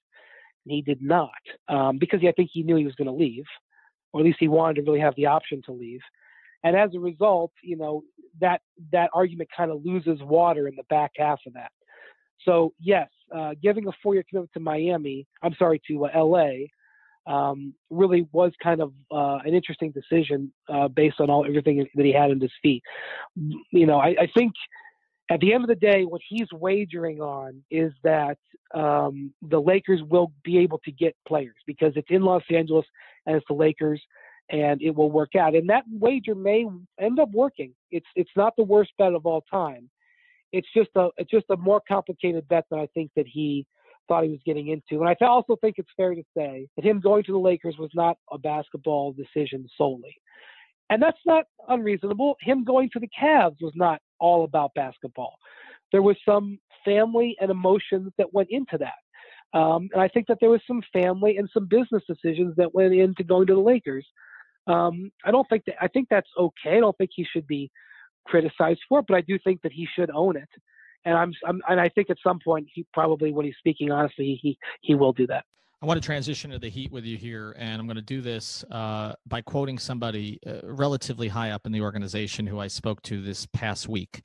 And he did not, because I think he knew he was going to leave, or at least he wanted to really have the option to leave. And as a result, that argument kind of loses water in the back half of that. So yes, giving a 4-year commitment to LA, really was kind of an interesting decision based on everything that he had in his feet. I think at the end of the day, what he's wagering on is that the Lakers will be able to get players because it's in Los Angeles and it's the Lakers, and it will work out. And that wager may end up working. It's not the worst bet of all time. It's just a more complicated bet than I think that he thought he was getting into. And I also think it's fair to say that him going to the Lakers was not a basketball decision solely. And that's not unreasonable. Him going to the Cavs was not all about basketball. There was some family and emotions that went into that. And I think that there was some family and some business decisions that went into going to the Lakers. I think that's okay. I don't think he should be criticized for it, but I do think that he should own it. And I think at some point he probably, when he's speaking honestly, he will do that. I want to transition to the Heat with you here, and I'm going to do this by quoting somebody relatively high up in the organization who I spoke to this past week,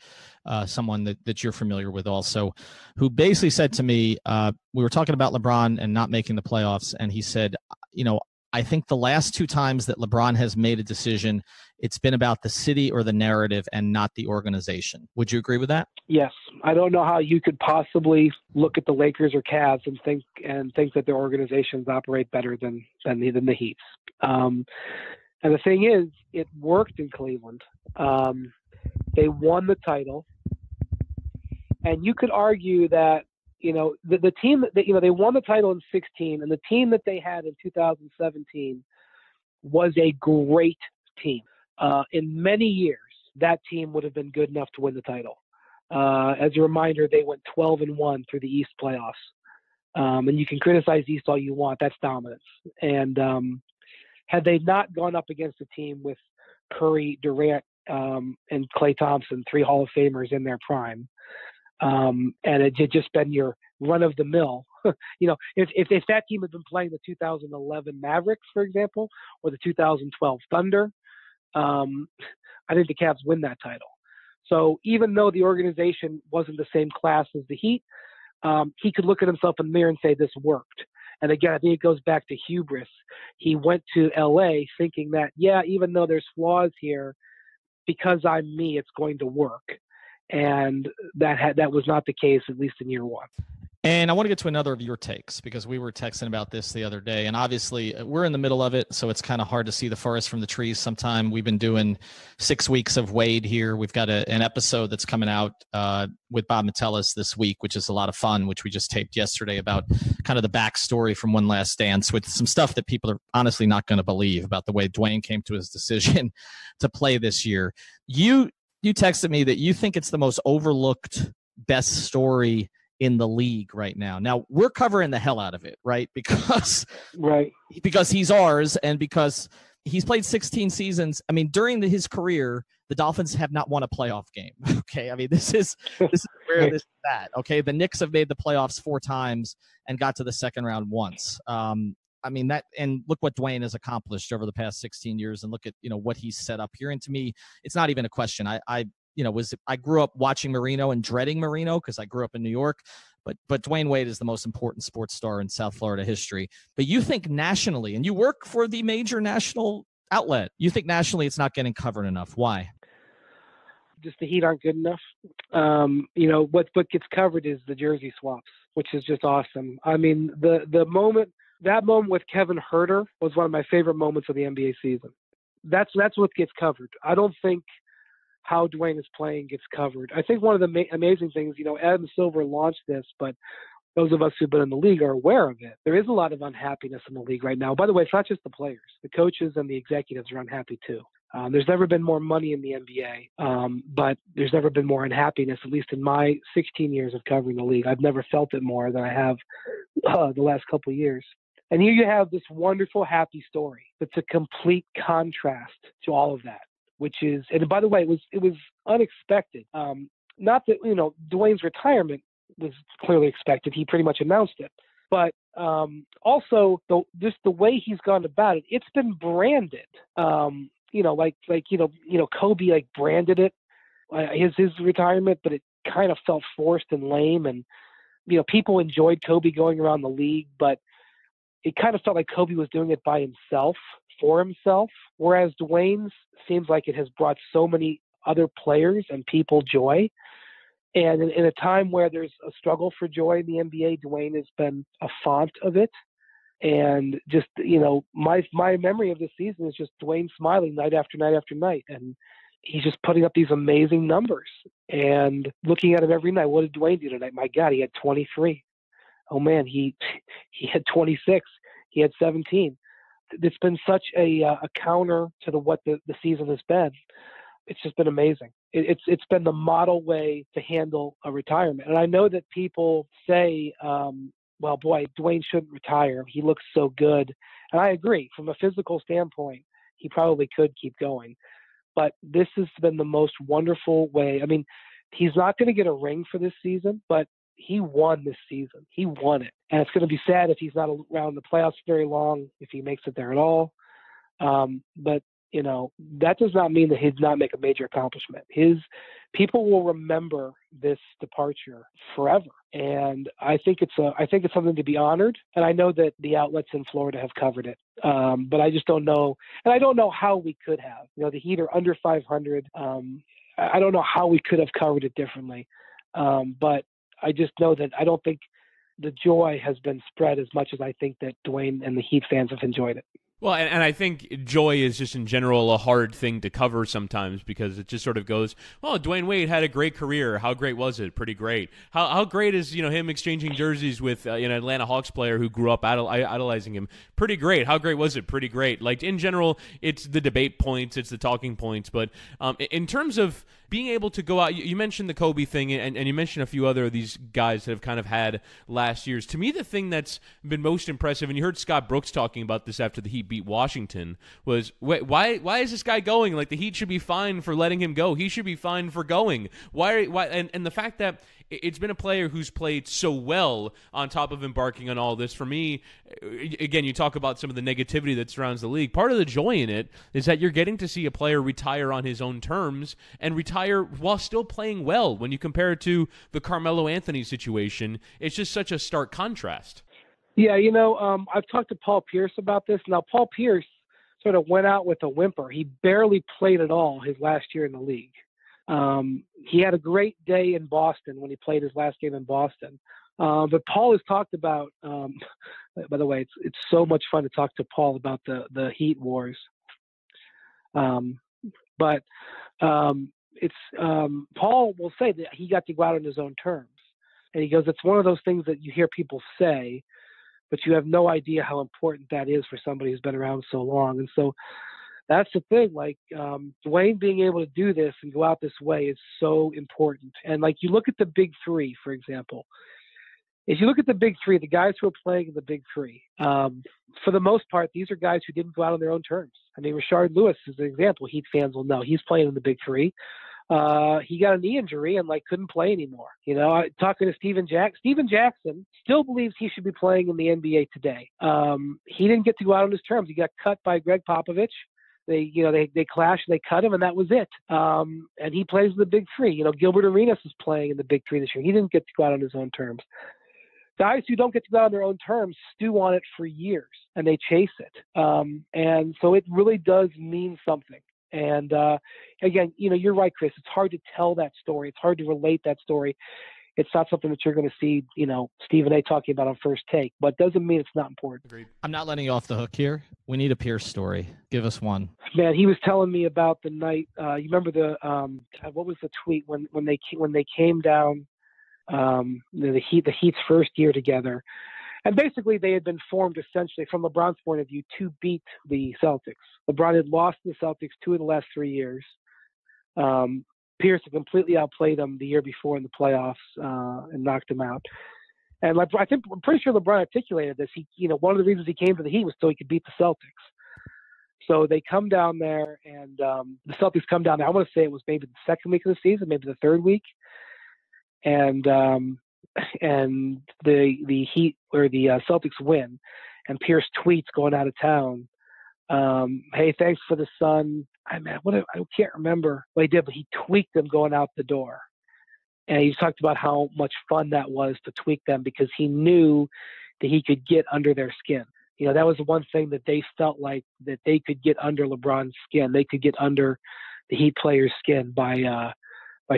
someone that you're familiar with also, who basically said to me, we were talking about LeBron and not making the playoffs, and he said, I think the last two times that LeBron has made a decision, it's been about the city or the narrative and not the organization. Would you agree with that? Yes. I don't know how you could possibly look at the Lakers or Cavs and think that their organizations operate better than the Heat's. And the thing is, it worked in Cleveland. They won the title, and you could argue that the team that they won the title in 2016, and the team that they had in 2017 was a great team. In many years, that team would have been good enough to win the title. As a reminder, they went 12-1 through the East playoffs. And you can criticize East all you want. That's dominance. And had they not gone up against a team with Curry, Durant, and Klay Thompson, 3 Hall of Famers in their prime, and it had just been your run-of-the-mill, if that team had been playing the 2011 Mavericks, for example, or the 2012 Thunder, I think the Cavs win that title. So even though the organization wasn't the same class as the Heat, he could look at himself in the mirror and say, this worked. And again, I think it goes back to hubris. He went to LA thinking that, even though there's flaws here, because I'm me, it's going to work. And that was not the case, at least in year one. And I want to get to another of your takes, because we were texting about this the other day, and obviously we're in the middle of it, so it's kind of hard to see the forest from the trees sometime. We've been doing 6 weeks of Wade here. We've got an episode that's coming out with Bob Metellus this week, which is a lot of fun, which we just taped yesterday, about kind of the backstory from One Last Dance, with some stuff that people are honestly not going to believe about the way Dwyane came to his decision to play this year. You texted me that you think it's the most overlooked best story in the league right now. Now, we're covering the hell out of it, right? Because he's ours, and because he's played 16 seasons. I mean, during his career, the Dolphins have not won a playoff game. Okay, I mean, this is where this is at. Okay, the Knicks have made the playoffs 4 times and got to the second round once. I mean, that, and look what Dwyane has accomplished over the past 16 years, and look at what he's set up here. And to me, it's not even a question. I grew up watching Marino and dreading Marino because I grew up in New York, but Dwyane Wade is the most important sports star in South Florida history. But you think nationally, and you work for the major national outlet, you think nationally it's not getting covered enough. Why? Just the Heat aren't good enough. What gets covered is the jersey swaps, which is just awesome. I mean, that moment with Kevin Huerter was one of my favorite moments of the NBA season. That's what gets covered. I don't think how Dwyane is playing gets covered. I think one of the amazing things, Adam Silver launched this, but those of us who've been in the league are aware of it. There is a lot of unhappiness in the league right now. By the way, it's not just the players. The coaches and the executives are unhappy too. There's never been more money in the NBA, but there's never been more unhappiness, at least in my 16 years of covering the league. I've never felt it more than I have the last couple of years. And here you have this wonderful, happy story that's a complete contrast to all of that, which is, and by the way, it was unexpected. Not that, Dwyane's retirement was clearly expected. He pretty much announced it. But also, just the way he's gone about it, it's been branded. Kobe branded it, his retirement, but it kind of felt forced and lame. And, people enjoyed Kobe going around the league, but it kind of felt like Kobe was doing it by himself, for himself, whereas Dwyane's seems like it has brought so many other players and people joy. And in a time where there's a struggle for joy in the NBA, Dwyane has been a font of it. And just, my memory of this season is just Dwyane smiling night after night after night. And he's just putting up these amazing numbers. And looking at him every night, what did Dwyane do tonight? My God, he had 23. Oh, man, he had 26. He had 17. It's been such a counter to what the season has been. It's just been amazing. It's been the model way to handle a retirement. And I know that people say, well, boy, Dwyane shouldn't retire. He looks so good. And I agree. From a physical standpoint, he probably could keep going. But this has been the most wonderful way. I mean, he's not going to get a ring for this season, but he won this season. He won it. And it's going to be sad if he's not around the playoffs very long, if he makes it there at all. But, that does not mean that he did not make a major accomplishment. People will remember this departure forever. And I think it's something to be honored. And I know that the outlets in Florida have covered it. But I just don't know. And I don't know how we could have. The Heat are under 500. I don't know how we could have covered it differently. But I just know that I don't think the joy has been spread as much as I think that Dwyane and the Heat fans have enjoyed it. Well, and I think joy is just in general a hard thing to cover sometimes because it just sort of goes, well, Dwyane Wade had a great career. How great was it? Pretty great. How great is, him exchanging jerseys with an Atlanta Hawks player who grew up idolizing him? Pretty great. How great was it? Pretty great. Like, in general, it's the debate points, it's the talking points. But in terms of being able to go out, you mentioned the Kobe thing, and you mentioned a few other of these guys that have kind of had last year's. To me, the thing that's been most impressive, and you heard Scott Brooks talking about this after the Heat beat Washington, was why is this guy going? Like, the Heat should be fine for letting him go. He should be fine for going. Why? And the fact that it's been a player who's played so well on top of embarking on all this. For me, again, you talk about some of the negativity that surrounds the league. Part of the joy in it is that you're getting to see a player retire on his own terms and retire while still playing well. When you compare it to the Carmelo Anthony situation, it's just such a stark contrast. Yeah, I've talked to Paul Pierce about this. Now, Paul Pierce sort of went out with a whimper. He barely played at all his last year in the league. He had a great day in Boston when he played his last game in Boston. But Paul has talked about, by the way, it's so much fun to talk to Paul about the Heat wars. But Paul will say that he got to go out on his own terms. And he goes, it's one of those things that you hear people say, but you have no idea how important that is for somebody who's been around so long. And so that's the thing, like Dwyane being able to do this and go out this way is so important. And like you look at the big three, for example, if you look at the big three, the guys who are playing in the big three, for the most part, these are guys who didn't go out on their own terms. I mean, Rashard Lewis is an example. Heat fans will know he's playing in the big three. He got a knee injury and couldn't play anymore. Talking to Steven Jackson still believes he should be playing in the NBA today. He didn't get to go out on his terms. He got cut by Greg Popovich. They clashed, they cut him, and that was it. And he plays in the big three. Gilbert Arenas is playing in the big three this year. He didn't get to go out on his own terms. Guys who don't get to go out on their own terms stew on it for years, and they chase it. And so it really does mean something. And again, you're right, Chris. It's hard to tell that story. It's hard to relate that story. It's not something that you're going to see, Stephen A. talking about on First Take, but it doesn't mean it's not important. Agreed. I'm not letting you off the hook here. We need a Pierce story. Give us one. Man, he was telling me about the night. You remember what was the tweet when they came down, the Heat's first year together, and basically they had been formed essentially from LeBron's point of view to beat the Celtics. LeBron had lost the Celtics 2 of the last 3 years. Pierce had completely outplayed them the year before in the playoffs and knocked him out. And I'm pretty sure LeBron articulated this. One of the reasons he came to the Heat was so he could beat the Celtics. So they come down there, and the Celtics come down there. I want to say it was maybe the second week of the season, maybe the third week, and the Heat or the Celtics win, and Pierce tweets going out of town, "Hey, thanks for the sun." I can't remember what he did, but he tweaked them going out the door. And he talked about how much fun that was to tweak them because he knew that he could get under their skin. That was the one thing that they felt like that they could get under LeBron's skin. They could get under the Heat players' skin by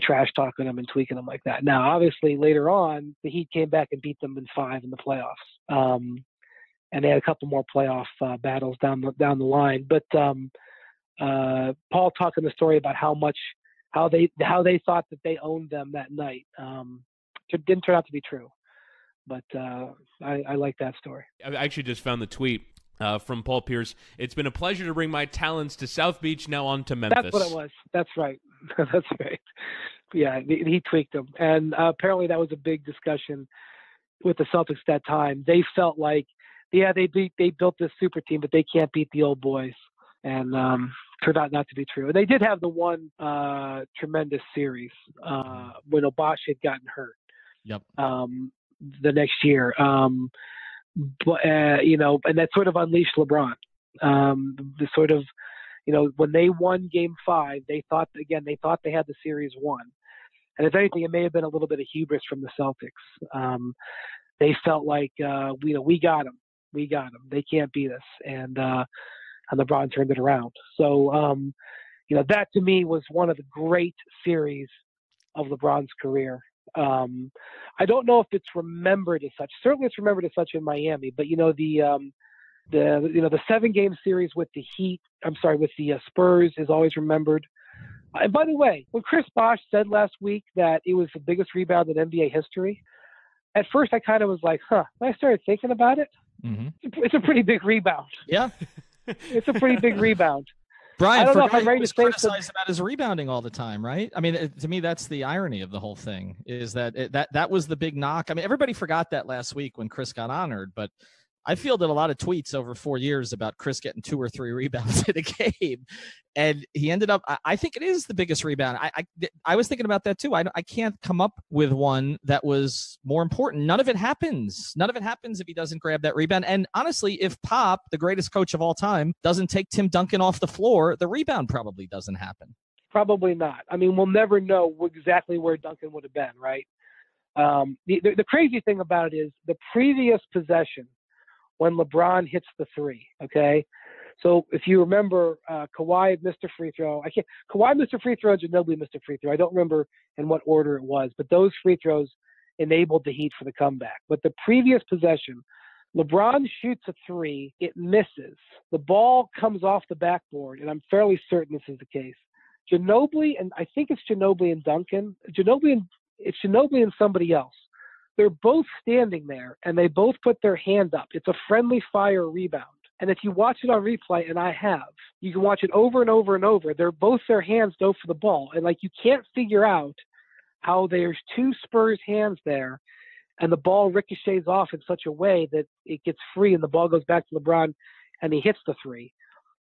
trash talking them and tweaking them like that. Now, obviously, later on, the Heat came back and beat them in 5 in the playoffs. And they had a couple more playoff battles down the line. But Paul talking the story about how they thought that they owned them that night. It didn't turn out to be true, but I like that story. I actually just found the tweet from Paul Pierce. It's been a pleasure to bring my talents to South Beach, now on to Memphis. That's what it was. That's right. That's right. Yeah, he tweaked them. And apparently that was a big discussion with the Celtics that time. They felt like, they built this super team, but they can't beat the old boys. And turned out not to be true. And they did have the one tremendous series when Obash had gotten hurt. Yep. The next year. But, and that sort of unleashed LeBron. The sort of, when they won Game 5, they thought they had the series won. And if anything, it may have been a little bit of hubris from the Celtics. They felt like, we got them. We got them. They can't beat us. And LeBron turned it around. So, that to me was one of the great series of LeBron's career. I don't know if it's remembered as such. Certainly it's remembered as such in Miami, but the 7-game series with the Spurs is always remembered. And by the way, when Chris Bosh said last week that it was the biggest rebound in NBA history, at first I kind of was like, when I started thinking about it, it's a pretty big rebound. Yeah. It's a pretty big rebound. Brian, I don't know if for I'm ready to say criticized about his rebounding all the time, right? I mean, to me, that's the irony of the whole thing, is that was the big knock. I mean, everybody forgot that last week when Chris got honored, but I fielded a lot of tweets over 4 years about Chris getting 2 or 3 rebounds in a game, and he ended up. I think it is the biggest rebound. I was thinking about that too. I can't come up with one that was more important. None of it happens. None of it happens if he doesn't grab that rebound. And honestly, if Pop, the greatest coach of all time, doesn't take Tim Duncan off the floor, the rebound probably doesn't happen. Probably not. I mean, we'll never know exactly where Duncan would have been, right? The crazy thing about it is the previous possession, when LeBron hits the 3, okay? So if you remember, Kawhi missed a free throw. Kawhi missed a free throw, Ginobili missed a free throw. I don't remember in what order it was, but those free throws enabled the Heat for the comeback. But the previous possession, LeBron shoots a 3, it misses. The ball comes off the backboard, and I'm fairly certain this is the case. Ginobili, and I think it's Ginobili and Duncan. It's Ginobili and somebody else. They're both standing there, and they both put their hand up. It's a friendly fire rebound. And if you watch it on replay, and I have, you can watch it over and over and over. Their hands go for the ball. And, you can't figure out how there's 2 Spurs hands there, and the ball ricochets off in such a way that it gets free, and the ball goes back to LeBron, and he hits the 3,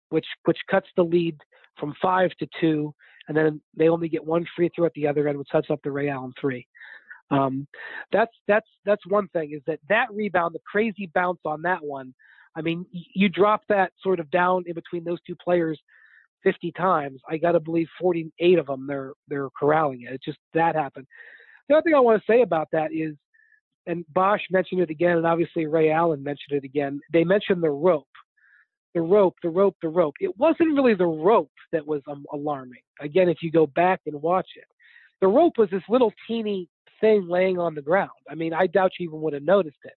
which cuts the lead from 5 to 2, and then they only get 1 free throw at the other end, which sets up the Ray Allen 3. That's one thing, is that rebound, the crazy bounce on that one. I mean, you drop that sort of down in between those 2 players 50 times. I got to believe 48 of them, they're corralling it. It's just that happened. The other thing I want to say about that is, and Bosh mentioned it again, and obviously Ray Allen mentioned it again. They mentioned the rope. The rope. It wasn't really the rope that was alarming. Again, if you go back and watch it, the rope was this little teeny thing laying on the ground. I mean, I doubt you even would have noticed it.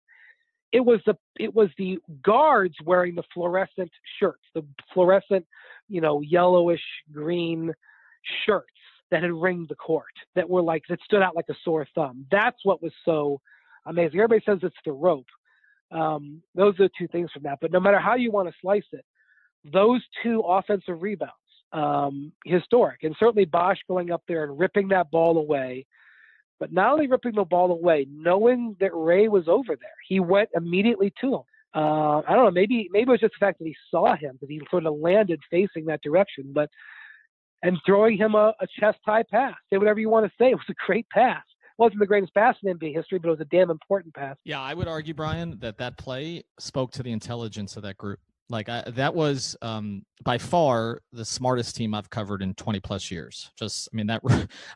It was the guards wearing the fluorescent shirts, the fluorescent, yellowish green shirts that had ringed the court, that stood out like a sore thumb. That's what was so amazing. Everybody says it's the rope. Those are the 2 things from that. But no matter how you want to slice it, those 2 offensive rebounds, historic. And certainly Bosh going up there and ripping that ball away. But not only ripping the ball away, knowing that Ray was over there, he went immediately to him. I don't know, maybe it was just the fact that he saw him, because he sort of landed facing that direction, and throwing him a chest-high pass. Say whatever you want to say. It was a great pass. It wasn't the greatest pass in NBA history, but it was a damn important pass. Yeah, I would argue, Brian, that play spoke to the intelligence of that group. That was by far the smartest team I've covered in 20 plus years. You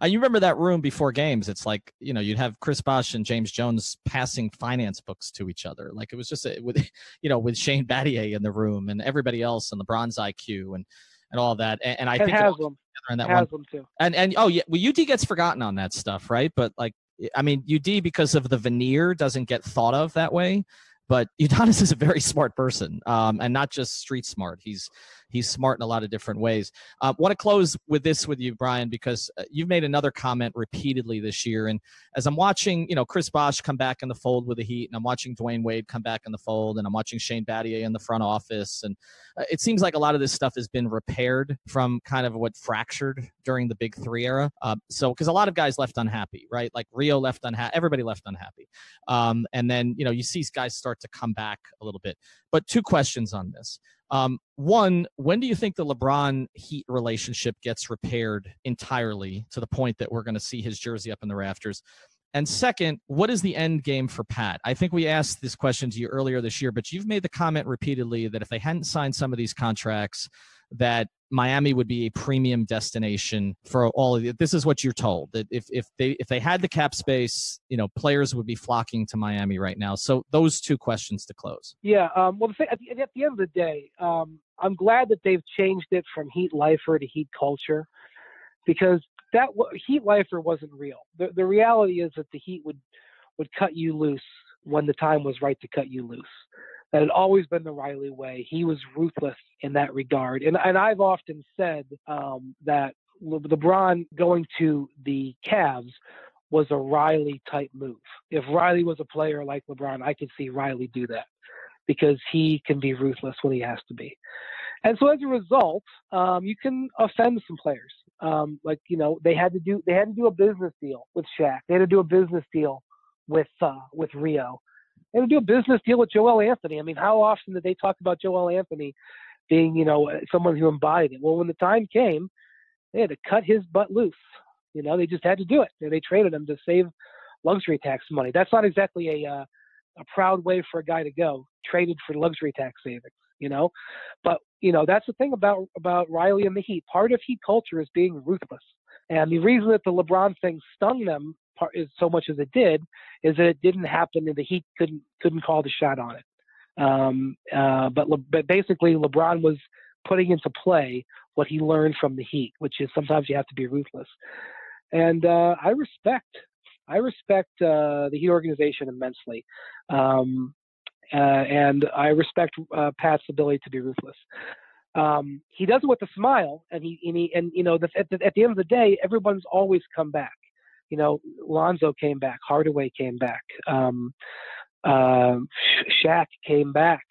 remember that room before games. It's you'd have Chris Bosh and James Jones passing finance books to each other. It was just with Shane Battier in the room and everybody else and LeBron's IQ and all that. And I think Haslam too. And UD gets forgotten on that stuff, right? But UD, because of the veneer, doesn't get thought of that way. But Udonis is a very smart person, and not just street smart. He's smart in a lot of different ways. Want to close with this with you, Brian, because you've made another comment repeatedly this year. And as I'm watching, Chris Bosh come back in the fold with the Heat, and I'm watching Dwyane Wade come back in the fold, and I'm watching Shane Battier in the front office, and it seems like a lot of this stuff has been repaired from kind of what fractured during the Big 3 era. Because a lot of guys left unhappy, right? Like Rio left unhappy, everybody left unhappy, and then you see guys start to come back a little bit. But 2 questions on this. One, when do you think the LeBron Heat relationship gets repaired entirely to the point that we're going to see his jersey up in the rafters? And second, what is the end game for Pat? I think we asked this question to you earlier this year, but you've made the comment repeatedly that if they hadn't signed some of these contracts, that Miami would be a premium destination for all of it. This is what you're told, that if they had the cap space, players would be flocking to Miami right now. So those two questions to close. Yeah. Well, at the end of the day, I'm glad that they've changed it from Heat Lifer to Heat Culture, because Heat Lifer wasn't real. The reality is that the Heat would cut you loose when the time was right to cut you loose. That had always been the Riley way. He was ruthless in that regard. And I've often said that LeBron going to the Cavs was a Riley-type move. If Riley was a player like LeBron, I could see Riley do that, because he can be ruthless when he has to be. And so as a result, you can offend some players. They had to do a business deal with Shaq. They had to do a business deal with Rio. They had to do a business deal with Joel Anthony. I mean, how often did they talk about Joel Anthony being, someone who embodied it? Well, when the time came, they had to cut his butt loose. They just had to do it. They traded him to save luxury tax money. That's not exactly a proud way for a guy to go, traded for luxury tax savings, But, that's the thing about Riley and the Heat. Part of Heat culture is being ruthless. And the reason that the LeBron thing stung them is so much as it did is that it didn't happen and the Heat couldn't call the shot on it. But basically LeBron was putting into play what he learned from the Heat, which is sometimes you have to be ruthless. And I respect the Heat organization immensely. And I respect Pat's ability to be ruthless. He does it with a smile, and at the end of the day, everyone's always come back. Lonzo came back, Hardaway came back, Shaq came back.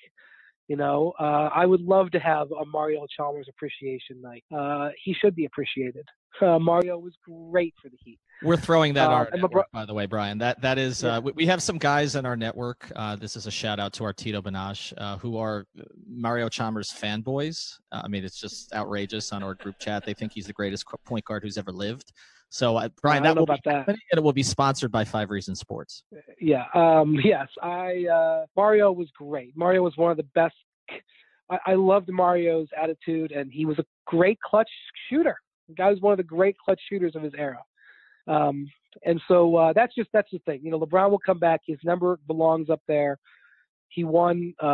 I would love to have a Mario Chalmers appreciation night. He should be appreciated. Mario was great for the Heat. We're throwing that our network, by the way, Brian. That is, we have some guys in our network. This is a shout out to our Tito Benach, who are Mario Chalmers fanboys. I mean, it's just outrageous on our group chat. They think he's the greatest point guard who's ever lived. So, Brian, that will be happening, and it will be sponsored by 5 Reasons Sports. Yeah. Yes. Mario was great. Mario was one of the best. I loved Mario's attitude, and he was a great clutch shooter. The guy was one of the great clutch shooters of his era. And so that's the thing. LeBron will come back. His number belongs up there. He won 2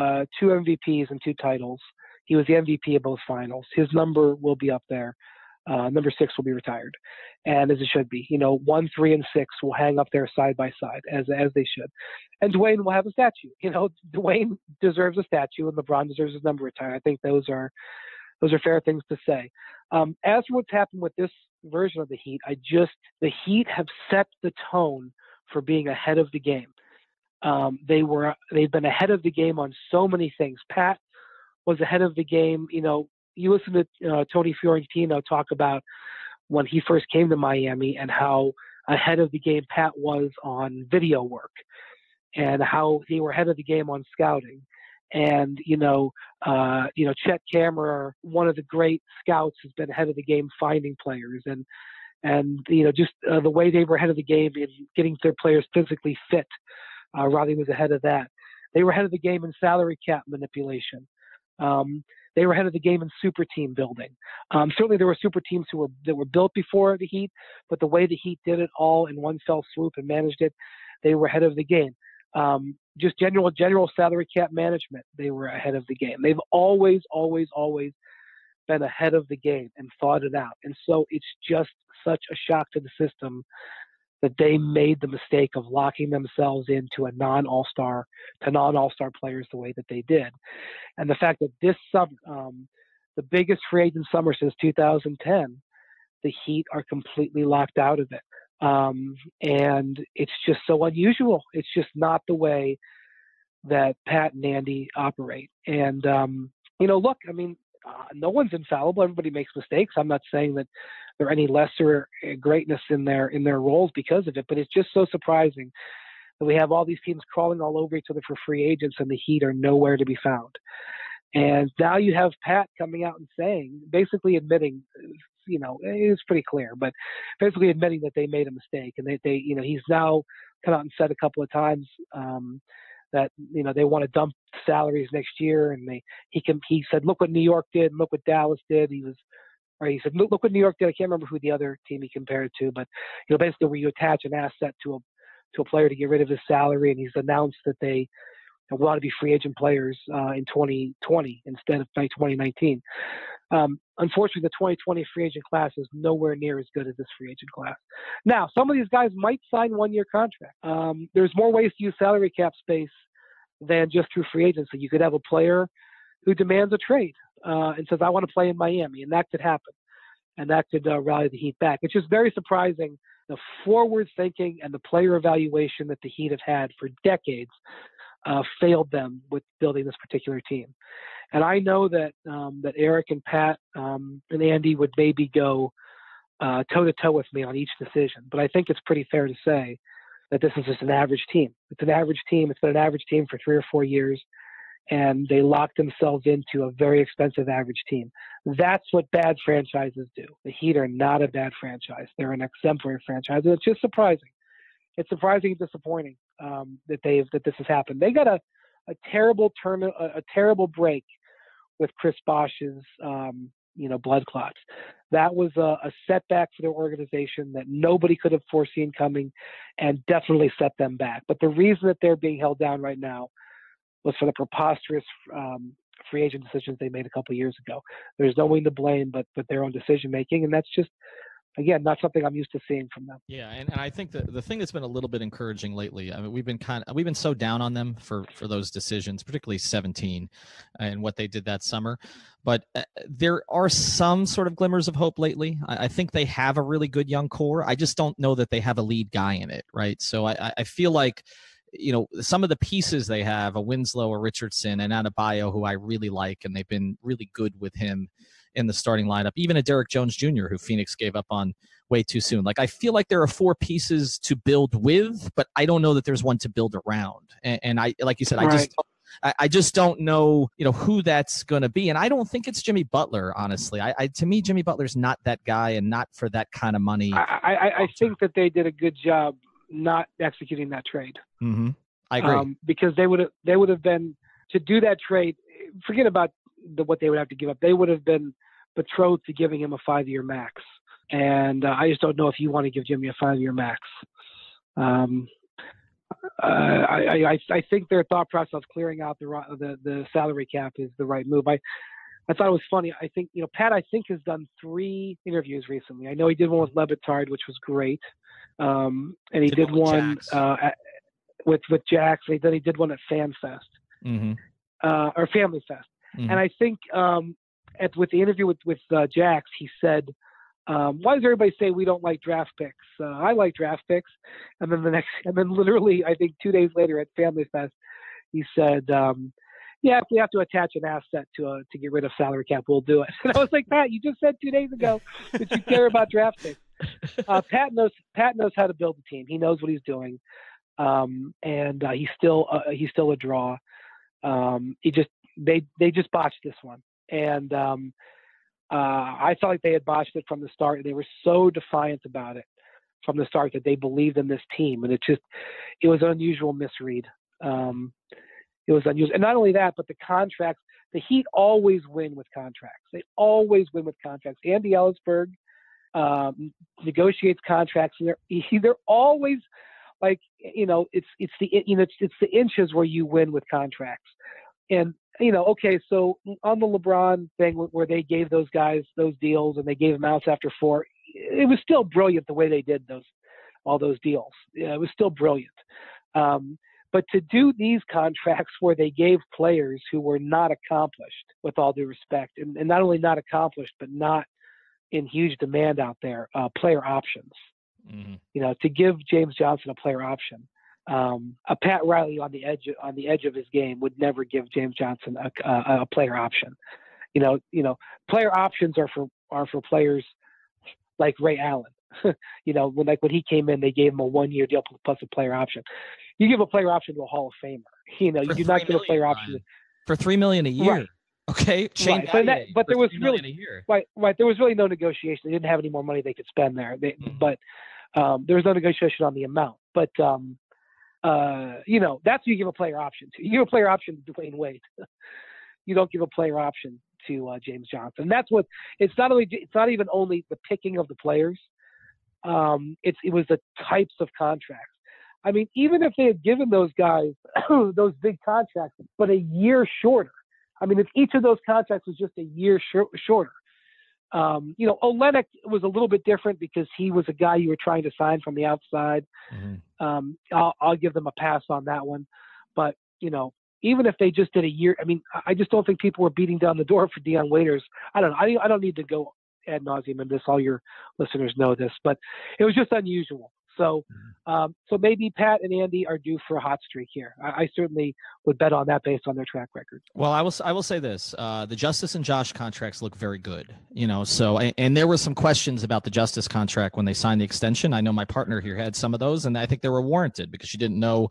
MVPs and 2 titles. He was the MVP of both finals. His number will be up there. Number 6 will be retired, and as it should be. 1, 3, and 6 will hang up there side by side, as they should. And Dwyane will have a statue. Dwyane deserves a statue, and LeBron deserves his number retired. I think those are fair things to say. As for what's happened with this version of the Heat, the Heat have set the tone for being ahead of the game. They've been ahead of the game on so many things. Pat was ahead of the game. You listen to Tony Fiorentino talk about when he first came to Miami and how ahead of the game Pat was on video work, and how they were ahead of the game on scouting. And, Chet Kammerer, one of the great scouts, has been ahead of the game finding players, and the way they were ahead of the game in getting their players physically fit. Riley was ahead of that. They were ahead of the game in salary cap manipulation. They were ahead of the game in super team building. Certainly there were super teams that were built before the Heat, but the way the Heat did it all in one fell swoop and managed it, they were ahead of the game. Just general salary cap management, they were ahead of the game. They've always been ahead of the game and thought it out. And so it's just such a shock to the system that they made the mistake of locking themselves into non-all-star players the way that they did. And the fact that this summer, the biggest free agent summer since 2010, the Heat are completely locked out of it. And it's just so unusual. It's just not the way that Pat and Andy operate. And, look, I mean, no one's infallible. Everybody makes mistakes. I'm not saying that there any lesser greatness in their roles because of it, but it's just so surprising that we have all these teams crawling all over each other for free agents and the Heat are nowhere to be found. And now you have Pat coming out and basically admitting it was pretty clear, but basically admitting that they made a mistake, and they he's now come out and said a couple of times that they want to dump salaries next year, and he said, look what New York did, and look what Dallas did. He said, look what New York did. I can't remember who the other team he compared it to, but basically where you attach an asset to a player to get rid of his salary, and he's announced that they want to be free agent players in 2020 instead of by 2019. Unfortunately, the 2020 free agent class is nowhere near as good as this free agent class. Now, some of these guys might sign one-year contracts. There's more ways to use salary cap space than just through free agency. You could have a player who demands a trade and says, I want to play in Miami, and that could happen. And that could rally the Heat back. It's just very surprising, the forward thinking and the player evaluation that the Heat have had for decades failed them with building this particular team. And I know that that Eric and Pat and Andy would maybe go toe-to-toe with me on each decision. But I think it's pretty fair to say that this is just an average team. It's an average team. It's been an average team for 3 or 4 years, and they locked themselves into a very expensive average team. That's what bad franchises do. The Heat are not a bad franchise. They're an exemplary franchise. And it's just surprising. It's surprising and disappointing that this has happened. They got a terrible terrible break with Chris Bosh's blood clots. That was a setback for their organization that nobody could have foreseen coming, and definitely set them back. But the reason that they're being held down right now was for the preposterous free agent decisions they made a couple of years ago. There's no one to blame but their own decision making, and that's just, again, not something I'm used to seeing from them. Yeah, and I think the thing that's been a little bit encouraging lately, I mean, we've been so down on them for those decisions, particularly 17 and what they did that summer. But there are some sort of glimmers of hope lately. I think they have a really good young core. I just don't know that they have a lead guy in it, right? So I feel like, some of the pieces they have, a Winslow, a Richardson, and Adebayo, who I really like, and they've been really good with him in the starting lineup, even a Derek Jones Jr., who Phoenix gave up on way too soon. Like, I feel like there are 4 pieces to build with, but I don't know that there's one to build around. And I, like you said, right. I just don't know, who that's going to be. And I don't think it's Jimmy Butler, honestly. To me, Jimmy Butler's not that guy, and not for that kind of money. I think that they did a good job not executing that trade. Mm-hmm. I agree. Because they would have been, to do that trade, forget about what they would have to give up. They would have been betrothed to giving him a 5-year max. And I just don't know if you want to give Jimmy a 5-year max. I think their thought process clearing out the salary cap is the right move. I thought it was funny. I think, Pat, has done 3 interviews recently. I know he did one with Lebitard, which was great. And he did one with Jax. Then he did one at Fan Fest, mm-hmm. Or Family Fest. Mm-hmm. And I think with the interview with Jax, he said, why does everybody say we don't like draft picks? I like draft picks. And then literally, I think 2 days later at Family Fest, he said, yeah, if we have to attach an asset to get rid of salary cap, we'll do it. And I was like, Pat, you just said 2 days ago that you care about draft picks. Pat knows how to build a team. He knows what he's doing. And he's still a draw. They just botched this one. And I felt like they had botched it from the start. They were so defiant about it from the start that they believed in this team. And it was an unusual misread. It was unusual. And not only that, but the contracts, the Heat always win with contracts. They always win with contracts. Andy Ellisberg negotiates contracts, and they're always like, it's the inches where you win with contracts. And, okay, so on the LeBron thing where they gave those guys those deals and they gave them outs after 4, it was still brilliant the way they did all those deals. Yeah, it was still brilliant. But to do these contracts where they gave players who were not accomplished, with all due respect, and not only not accomplished, but not in huge demand out there, player options. Mm-hmm. To give James Johnson a player option. A Pat Riley on the edge of his game would never give James Johnson a player option. Player options are for players like Ray Allen. When he came in, they gave him a 1-year deal plus a player option. You give a player option to a Hall of Famer. You do not give a player option for $3 million a year. Right. Okay, Shane, but there was $3 really million a year. right. There was really no negotiation. They didn't have any more money they could spend there. But there was no negotiation on the amount. But that's who you give a player option to. You give a player option to Dwyane Wade. You don't give a player option to James Johnson. That's what. It's not even only the picking of the players. It was the types of contracts. I mean, even if they had given those guys those big contracts, but a year shorter. I mean, if each of those contracts was just a year shorter. Olenek was a little bit different because he was a guy you were trying to sign from the outside. Mm-hmm. I'll give them a pass on that one. But, even if they just did a year, I mean, I just don't think people were beating down the door for Dwyane Wade. I don't know. I don't need to go ad nauseum in this. All your listeners know this, but it was just unusual. So maybe Pat and Andy are due for a hot streak here. I certainly would bet on that based on their track record. Well, I will say this: the Justice and Josh contracts look very good. So and there were some questions about the Justice contract when they signed the extension. I know my partner here had some of those, and I think they were warranted because she didn't know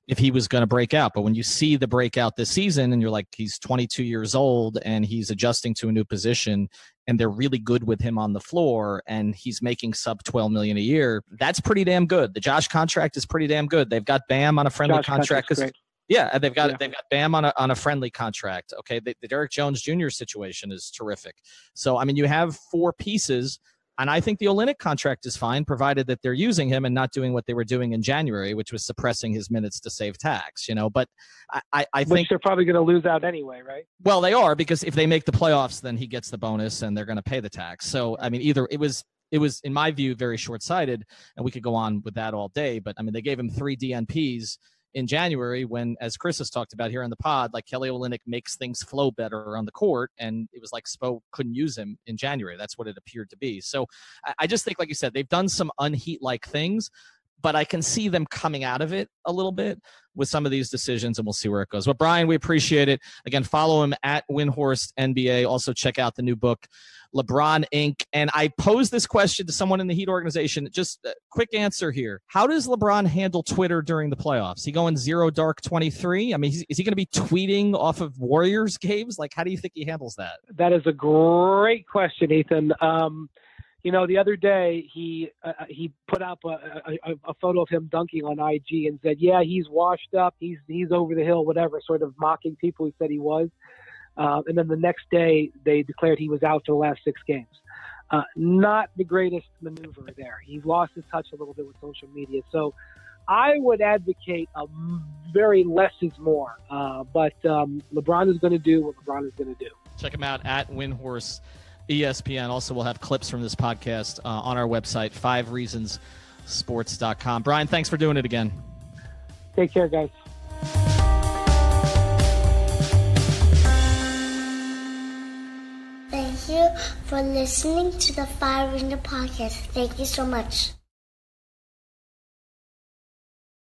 if he was going to break out. But when you see the breakout this season and you're like, he's 22 years old and he's adjusting to a new position and they're really good with him on the floor and he's making sub $12 million a year, that's pretty damn good. The Josh contract is pretty damn good. They've got Bam on a friendly contract. Yeah, they've got Bam on a friendly contract. Okay, the Derrick Jones Jr. situation is terrific. So, I mean, you have four pieces. And I think the Olynyk contract is fine, provided that they're using him and not doing what they were doing in January, which was suppressing his minutes to save tax. But I think they're probably going to lose out anyway, right? Well, they are, because if they make the playoffs, then he gets the bonus and they're going to pay the tax. So, I mean, either it was, in my view, very short-sighted, and we could go on with that all day. But I mean, they gave him 3 DNPs in January when, as Chris has talked about here in the pod, like Kelly Olynyk makes things flow better on the court, and it was like Spo couldn't use him in January. That's what it appeared to be. So I just think, like you said, they've done some unheat-like things, but I can see them coming out of it a little bit with some of these decisions, and we'll see where it goes. But Brian, we appreciate it. Again, follow him at Windhorst NBA. Also check out the new book, LeBron Inc. And I posed this question to someone in the Heat organization. Just a quick answer here. How does LeBron handle Twitter during the playoffs? He going 0 dark 23? I mean, is he going to be tweeting off of Warriors games? Like, how do you think he handles that? That is a great question, Ethan. The other day he put up a photo of him dunking on IG and said, yeah, he's washed up. He's over the hill, whatever, sort of mocking people he said he was. And then the next day they declared he was out for the last 6 games. Not the greatest maneuver there. He lost his touch a little bit with social media. So I would advocate a very less is more. But LeBron is going to do what LeBron is going to do. Check him out at Windhorst ESPN. Also, we'll have clips from this podcast on our website, 5reasonssports.com. Brian, thanks for doing it again. Take care, guys. Thank you for listening to the 5 Reasons podcast. Thank you so much.